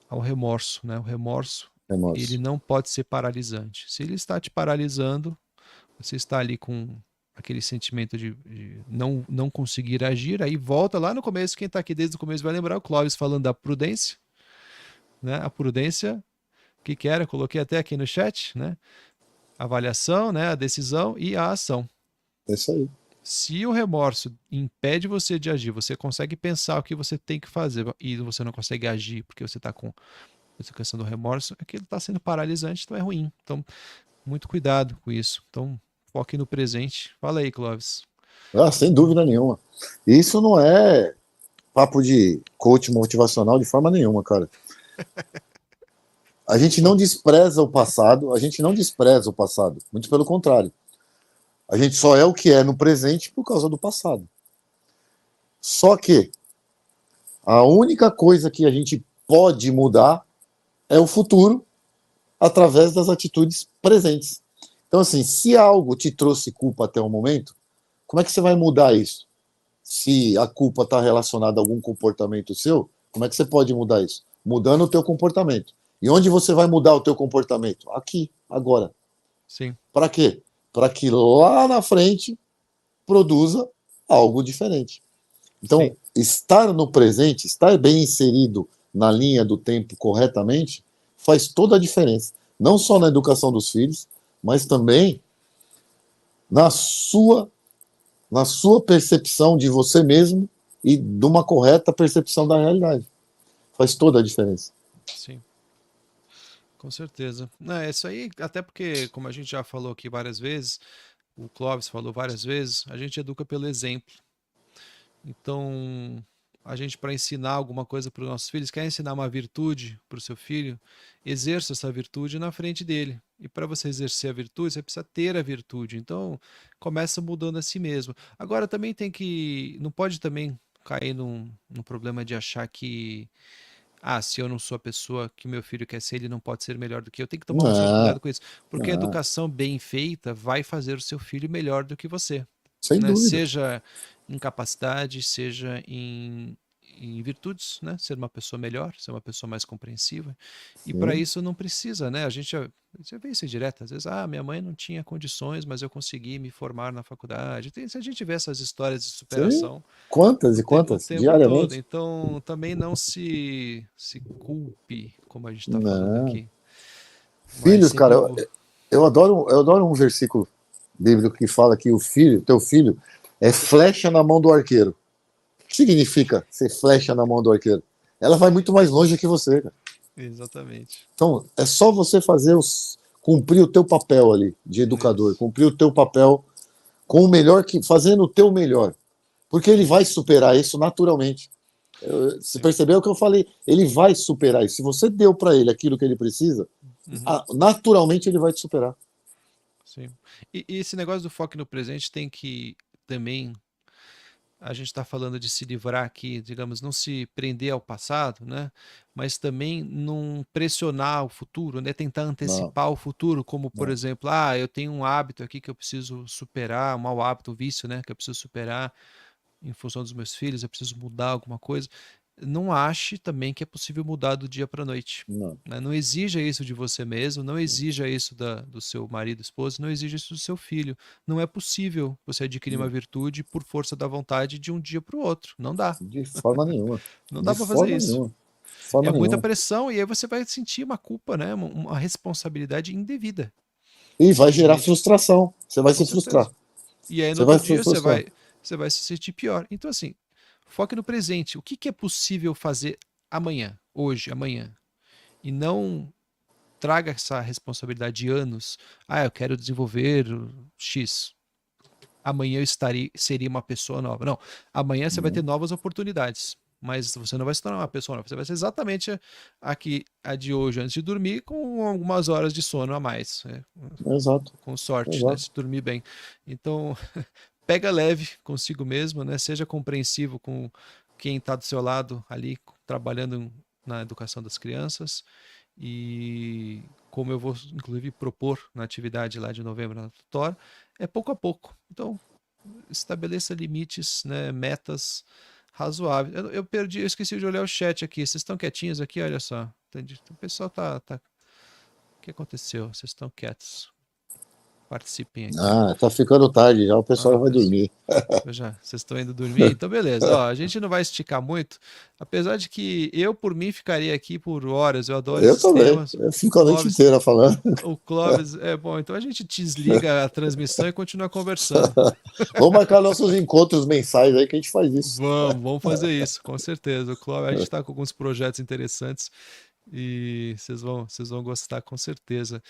ao remorso, né? O remorso, ele Remorso. não pode ser paralisante. Se ele está te paralisando, você está ali com aquele sentimento de não conseguir agir, aí volta lá no começo, quem está aqui desde o começo vai lembrar o Clóvis falando da prudência, né? A prudência, o que que era? Eu coloquei até aqui no chat, né? A avaliação, né? A decisão e a ação. É isso aí. Se o remorso impede você de agir, você consegue pensar o que você tem que fazer e você não consegue agir porque você está com essa questão do remorso, aquilo está sendo paralisante, então é ruim. Então, muito cuidado com isso. Então, foque no presente. Fala aí, Clóvis. Ah, sem dúvida nenhuma. Isso não é papo de coach motivacional de forma nenhuma, cara. A gente não despreza o passado, a gente não despreza o passado. Muito pelo contrário. A gente só é o que é no presente por causa do passado. Só que a única coisa que a gente pode mudar é o futuro através das atitudes presentes. Então, assim, se algo te trouxe culpa até o momento, como é que você vai mudar isso? Se a culpa está relacionada a algum comportamento seu, como é que você pode mudar isso? Mudando o teu comportamento. E onde você vai mudar o teu comportamento? Aqui, agora. Sim, Para quê? Para que lá na frente produza algo diferente. sim, Então, estar no presente, estar bem inserido na linha do tempo corretamente, faz toda a diferença. Não só na educação dos filhos, mas também na sua, na sua percepção de você mesmo e de uma correta percepção da realidade. Faz toda a diferença. sim, com certeza. Não, é isso aí, até porque, como a gente já falou aqui várias vezes, o Clóvis falou várias vezes, a gente educa pelo exemplo. Então, a gente, para ensinar alguma coisa para os nossos filhos, quer ensinar uma virtude para o seu filho, exerça essa virtude na frente dele. E para você exercer a virtude, você precisa ter a virtude. Então, começa mudando a si mesmo. Agora, também tem que. Não pode também cair num problema de achar que. Ah, se eu não sou a pessoa que meu filho quer ser, ele não pode ser melhor do que eu. Tem que tomar um certo cuidado Não, com isso. Porque a não, educação bem feita vai fazer o seu filho melhor do que você, sem né? dúvida. Seja em capacidade, seja em virtudes, né? Ser uma pessoa melhor, ser uma pessoa mais compreensiva. E para Sim, isso não precisa, né? Você vê isso direto, às vezes, minha mãe não tinha condições, mas eu consegui me formar na faculdade. Se a gente vê essas histórias de sim. superação Quantas e o quantas? tempo todo, Diariamente? então também não se culpe, como a gente está falando Não. aqui, mas Filhos, cara, sempre eu adoro um versículo bíblico que fala que o filho, teu filho, é flecha na mão do arqueiro. O que significa ser flecha na mão do arqueiro? Ela vai muito mais longe que você, cara. exatamente. Então, é só você cumprir o teu papel ali de educador, Isso. cumprir o teu papel com o melhor que fazendo o teu melhor, porque ele vai Isso. superar isso naturalmente. Você Sim. percebeu o que eu falei? Ele vai superar isso. Se você deu para ele aquilo que ele precisa, Uhum. naturalmente ele vai te superar. Sim. E esse negócio do foco no presente tem que também a gente está falando de se livrar aqui, digamos, não se prender ao passado, né? Mas também não pressionar o futuro, né? Tentar Não, antecipar o futuro, como, por não. exemplo, eu tenho um hábito aqui que eu preciso superar, um mau hábito, um vício, né? Que eu preciso superar em função dos meus filhos, eu preciso mudar alguma coisa. Não ache também que é possível mudar do dia para a noite. Não, Né? Não exija isso de você mesmo, não exija isso do seu marido, esposa, não exija isso do seu filho. Não é possível você adquirir uma não. virtude por força da vontade de um dia para o outro. Não dá. De forma nenhuma. Não De dá para fazer forma isso. nenhuma. De forma É muita nenhuma. pressão e aí você vai sentir uma culpa, né? Uma responsabilidade indevida. E vai gerar E, frustração. Você vai com se certeza. frustrar. E aí no Você vai outro se dia frustrar. você vai se sentir pior. Então, assim, foque no presente. O que, que é possível fazer amanhã, hoje, amanhã? E não traga essa responsabilidade de anos. Eu quero desenvolver X. Amanhã seria uma pessoa nova. Não, amanhã você vai ter Não. novas oportunidades. Mas você não vai se tornar uma pessoa nova. Você vai ser exatamente a de hoje, antes de dormir, com algumas horas de sono a mais. Né? Exato. Com sorte, né? Exato. Se dormir bem. Então, pega leve consigo mesmo, né? Seja compreensivo com quem está do seu lado ali, trabalhando na educação das crianças. E como eu vou, inclusive, propor na atividade lá de novembro na tutora, é pouco a pouco. Então, estabeleça limites, né, metas razoáveis. Eu esqueci de olhar o chat aqui. Vocês estão quietinhos aqui? Olha só. Entendi. O pessoal tá. O que aconteceu? Vocês estão quietos. Participem aqui. Tá ficando tarde já, o pessoal vai Pessoal. dormir. Já, vocês estão indo dormir? Então, beleza. Ó, a gente não vai esticar muito, apesar de que eu, por mim, ficaria aqui por horas. Eu adoro Eu esses também. temas. Eu O fico a noite Clóvis, inteira falando. o Clóvis, é bom. Então a gente desliga a transmissão e continua conversando. Vamos marcar nossos encontros mensais aí que a gente faz isso. Vamos fazer isso, com certeza. O Clóvis, a gente está com alguns projetos interessantes e vocês vão gostar com certeza.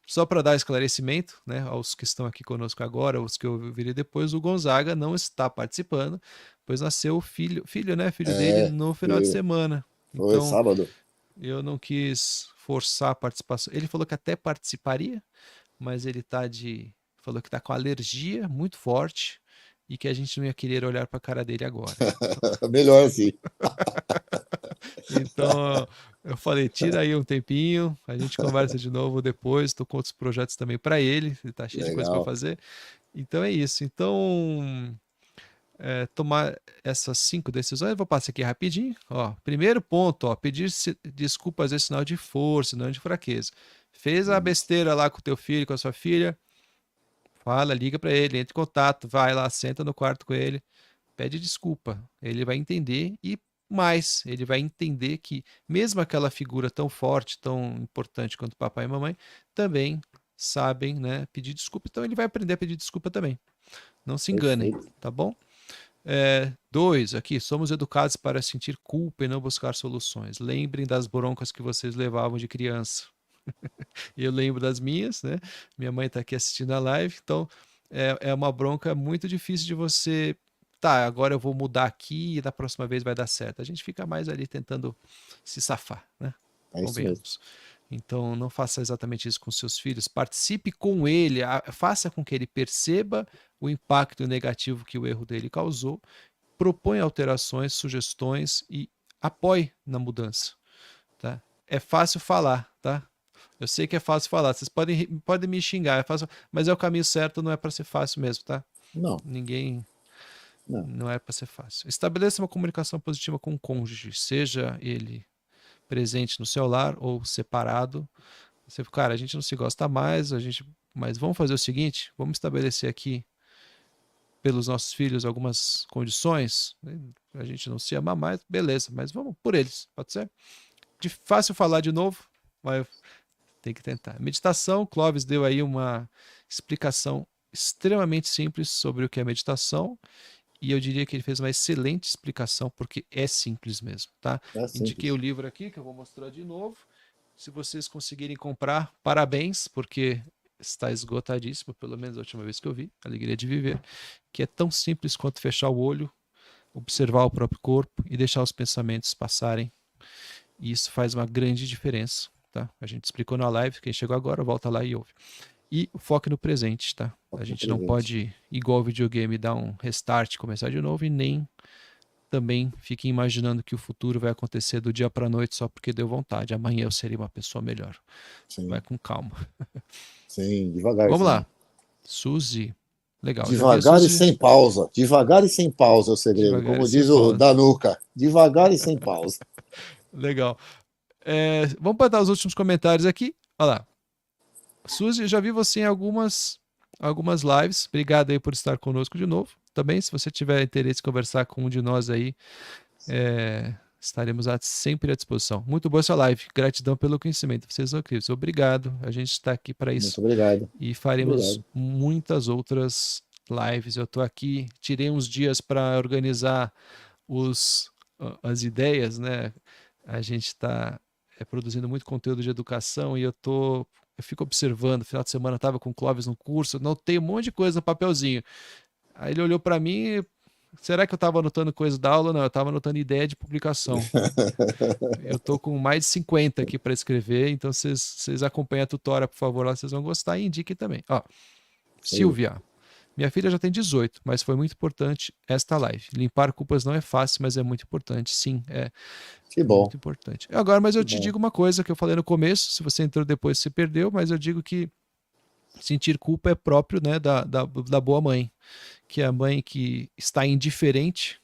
Só para dar esclarecimento, né, aos que estão aqui conosco agora, os que eu virei depois, o Gonzaga não está participando, pois nasceu o filho, né, filho dele É, no final de foi, semana. foi Então, sábado. eu não quis forçar a participação. Ele falou que até participaria, mas falou que tá com alergia muito forte e que a gente não ia querer olhar para a cara dele agora. Melhor assim. Então, eu falei, tira aí um tempinho, a gente conversa de novo depois. Estou com outros projetos também para ele, ele tá cheio de coisa para Legal. fazer. Então é isso. Então, tomar essas 5 decisões, eu vou passar aqui rapidinho. Ó, primeiro ponto, ó, pedir desculpas é sinal de força, não de fraqueza. Fez a Isso. besteira lá com o teu filho, com a sua filha, fala, liga para ele, entre em contato, vai lá, senta no quarto com ele, pede desculpa. Ele vai entender e mais, ele vai entender que mesmo aquela figura tão forte, tão importante quanto papai e mamãe, também sabem, né, pedir desculpa. Então ele vai aprender a pedir desculpa também. Não se enganem, Perfeito. tá bom? 2, aqui, somos educados para sentir culpa e não buscar soluções. Lembrem das broncas que vocês levavam de criança. Eu lembro das minhas, né? Minha mãe está aqui assistindo a live, então é uma bronca muito difícil de você. Tá, agora eu vou mudar aqui e da próxima vez vai dar certo. A gente fica mais ali tentando se safar, né? É isso mesmo. Convenhamos. Então, não faça exatamente isso com seus filhos. Participe com ele, faça com que ele perceba o impacto negativo que o erro dele causou, proponha alterações, sugestões e apoie na mudança, tá? É fácil falar, tá? Eu sei que é fácil falar. Vocês podem me xingar, mas é o caminho certo, não é para ser fácil mesmo, tá? Não, Ninguém. não. Não é para ser fácil. Estabeleça uma comunicação positiva com o cônjuge, seja ele presente no seu lar ou separado. Cara, a gente não se gosta mais, mas vamos fazer o seguinte: vamos estabelecer aqui pelos nossos filhos algumas condições. Né? A gente não se ama mais, beleza, mas vamos por eles, pode ser? Fácil falar de novo, mas tem que tentar. Meditação, Clóvis deu aí uma explicação extremamente simples sobre o que é meditação, e eu diria que ele fez uma excelente explicação, porque é simples mesmo, tá? É Indiquei simples. o livro aqui, que eu vou mostrar de novo. Se vocês conseguirem comprar, parabéns, porque está esgotadíssimo, pelo menos a última vez que eu vi, Alegria de Viver, que é tão simples quanto fechar o olho, observar o próprio corpo e deixar os pensamentos passarem. E isso faz uma grande diferença, tá? A gente explicou na live, quem chegou agora, volta lá e ouve. E foque no presente, tá? Foque A no gente não presente. pode, igual o videogame, dar um restart, começar de novo, e nem também fique imaginando que o futuro vai acontecer do dia para noite só porque deu vontade. Amanhã eu serei uma pessoa melhor. Vai Sim, com calma. sim, Vamos devagarzinho. lá. Suzy. Legal. Já vi a Devagar e Suzy sem pausa. Devagar e sem pausa é o segredo, devagar e como sem diz o pausa. Danuca. Devagar e sem pausa. Legal. Vamos botar os últimos comentários aqui. Olha lá. Suzy, eu já vi você em algumas lives. Obrigado aí por estar conosco de novo. Também, se você tiver interesse em conversar com um de nós aí, estaremos sempre à disposição. Muito boa essa live. Gratidão pelo conhecimento. Vocês são incríveis. Obrigado. A gente está aqui para Muito isso. obrigado. E faremos Obrigado. muitas outras lives. Eu estou aqui, tirei uns dias para organizar as ideias, né? A gente está produzindo muito conteúdo de educação e eu fico observando. Final de semana eu estava com o Clóvis no curso, notei um monte de coisa no papelzinho. Aí ele olhou para mim, será que eu estava anotando coisa da aula? Não, eu estava anotando ideia de publicação. Eu tô com mais de 50 aqui para escrever, então vocês acompanhem a tutora, por favor, lá vocês vão gostar e indiquem também. Ó, Aí, Silvia, minha filha já tem 18, mas foi muito importante esta live. Limpar culpas não é fácil, mas é muito importante. Sim, é que bom, muito importante. Agora, mas eu que te bom. digo uma coisa que eu falei no começo, se você entrou depois, você perdeu, mas eu digo que sentir culpa é próprio, né, da boa mãe, que é a mãe que está indiferente,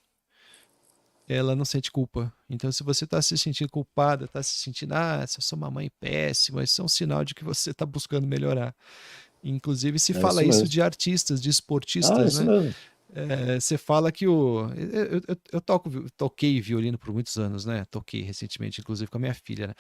ela não sente culpa. Então, se você está se sentindo culpada, está se sentindo, se eu sou uma mãe péssima, isso é um sinal de que você está buscando melhorar. Inclusive, se É fala isso isso mesmo. de artistas, de Ah, é esportistas, isso né? mesmo. Você fala que eu toquei violino por muitos anos, né? Toquei recentemente, inclusive, com a minha filha, né?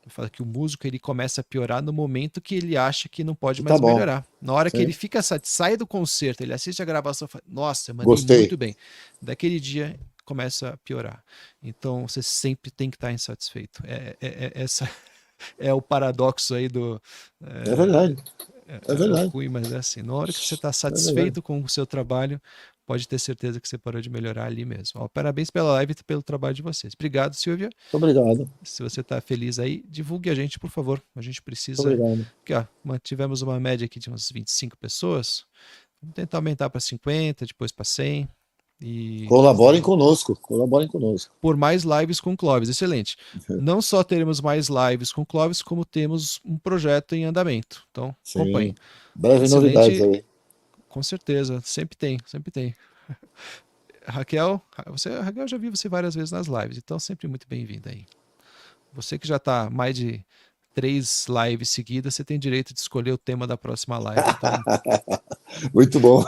Fala que o músico ele começa a piorar no momento que ele acha que não pode Que tá mais bom. melhorar. Na hora que ele Sim. fica sai do concerto, ele assiste a gravação, fala, nossa, eu mandei muito Gostei. bem. Daquele dia começa a piorar. Então você sempre tem que estar insatisfeito. Essa é o paradoxo aí do É verdade. É é verdade. ruim, mas é assim. Na hora que você está É verdade. satisfeito com o seu trabalho, pode ter certeza que você parou de melhorar ali mesmo. Ó, parabéns pela live e pelo trabalho de vocês. Obrigado, Silvia. Muito obrigado. Se você está feliz aí, divulgue a gente, por favor. A gente Muito precisa. obrigado. Aqui, ó, tivemos uma média aqui de umas 25 pessoas. Vamos tentar aumentar para 50, depois para 100. Colaborem conosco. Colaborem conosco. Por mais lives com o Clóvis. Excelente. Não só teremos mais lives com o Clóvis, como temos um projeto em andamento. Então, acompanhe. Sim. Breve novidades Excelente. aí. Com certeza. Sempre tem, sempre tem. Raquel, Raquel, eu já vi você várias vezes nas lives, então sempre muito bem-vinda aí. Você que já está mais de 3 lives seguidas, você tem direito de escolher o tema da próxima live. Então, Muito bom.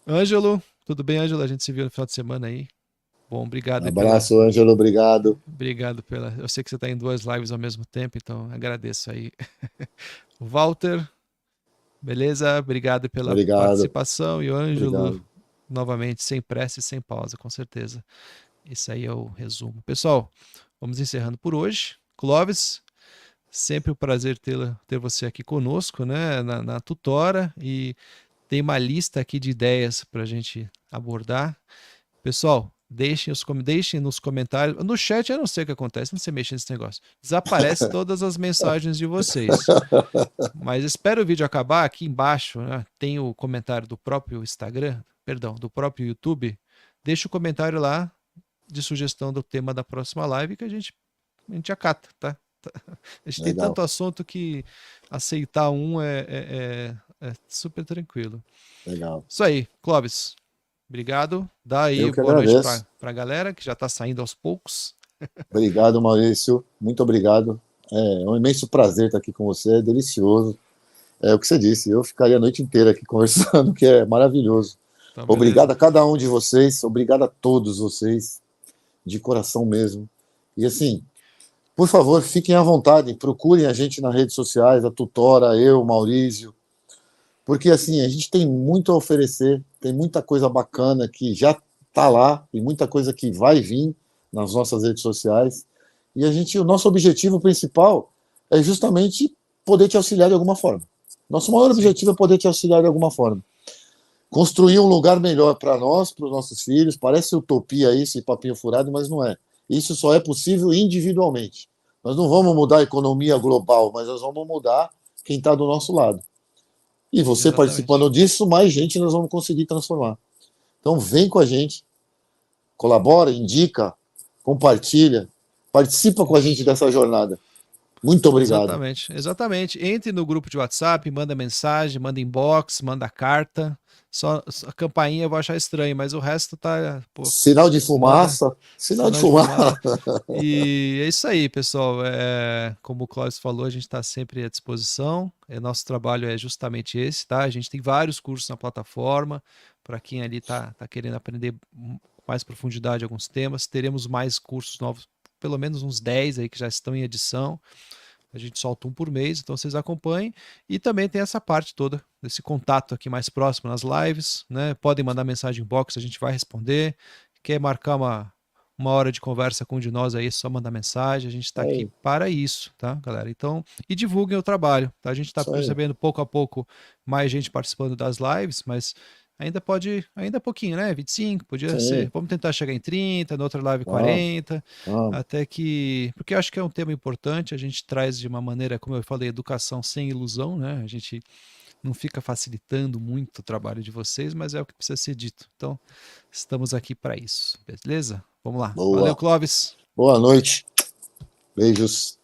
Ângelo, tudo bem, Ângelo? A gente se viu no final de semana aí. Bom, obrigado aí Abraço, Ângelo. Obrigado. obrigado pela. Eu sei que você está em 2 lives ao mesmo tempo, então agradeço aí. Walter, beleza? Obrigado pela Obrigado. participação. E o Ângelo, Obrigado. novamente, sem pressa e sem pausa, com certeza. Esse aí é o resumo. Pessoal, vamos encerrando por hoje. Clóvis, sempre um prazer ter você aqui conosco, né, na tutora, e tem uma lista aqui de ideias para a gente abordar. Pessoal, deixem nos comentários. No chat eu não sei o que acontece, não sei mexer nesse negócio. Desaparece todas as mensagens de vocês. Mas espero o vídeo acabar. Aqui embaixo, né, tem o comentário do próprio Instagram, perdão, do próprio YouTube. Deixa o comentário lá de sugestão do tema da próxima live que a gente acata, tá? A gente tem Legal. tanto assunto que aceitar um é super tranquilo. Legal. Isso aí, Clóvis. Obrigado. Dá aí Eu que boa noite agradeço. para a galera que já está saindo aos poucos. Obrigado, Maurício. Muito obrigado. É um imenso prazer estar aqui com você. É delicioso. É o que você disse. Eu ficaria a noite inteira aqui conversando, que é maravilhoso. Então, Obrigado beleza? a cada um de vocês. Obrigado a todos vocês. De coração mesmo. E assim, por favor, fiquem à vontade. Procurem a gente nas redes sociais, a tutora, eu, Maurício. Porque assim, a gente tem muito a oferecer. Tem muita coisa bacana que já está lá. E muita coisa que vai vir nas nossas redes sociais. E o nosso objetivo principal é justamente poder te auxiliar de alguma forma. Nosso maior Sim. objetivo é poder te auxiliar de alguma forma. Construir um lugar melhor para nós, para os nossos filhos. Parece utopia isso e papinho furado, mas não é. Isso só é possível individualmente. Nós não vamos mudar a economia global, mas nós vamos mudar quem está do nosso lado. E você Exatamente. participando disso, mais gente nós vamos conseguir transformar. Então vem com a gente, colabora, indica, compartilha, participa com a gente Isso. dessa jornada. Muito obrigado. Exatamente, exatamente. Entre no grupo de WhatsApp, manda mensagem, manda inbox, manda carta. Só a campainha eu vou achar estranho, mas o resto tá, pô, Sinal de manda fumaça, sinal de sinal de fumaça. fumaça. E é isso aí, pessoal. Como o Cláudio falou, a gente está sempre à disposição. Nosso trabalho é justamente esse, tá? A gente tem vários cursos na plataforma para quem ali tá querendo aprender com mais profundidade alguns temas. Teremos mais cursos novos, pelo menos uns 10 aí que já estão em edição. A gente solta um por mês, então vocês acompanhem. E também tem essa parte toda, desse contato aqui mais próximo nas lives, né? Podem mandar mensagem em box, a gente vai responder. Quer marcar uma hora de conversa com um de nós aí, é só mandar mensagem. A gente está aqui Aí, para isso, tá, galera? Então, e divulguem o trabalho, tá? A gente está isso aí. percebendo pouco a pouco mais gente participando das lives, mas ainda pouquinho, né? 25, podia ser. Sim. Vamos tentar chegar em 30, na outra live Ah, 40. ah, Até que. Porque eu acho que é um tema importante, a gente traz de uma maneira, como eu falei, educação sem ilusão, né? A gente não fica facilitando muito o trabalho de vocês, mas é o que precisa ser dito. Então, estamos aqui para isso, beleza? Vamos lá. Valeu, boa. Clóvis. Boa noite. Beijos.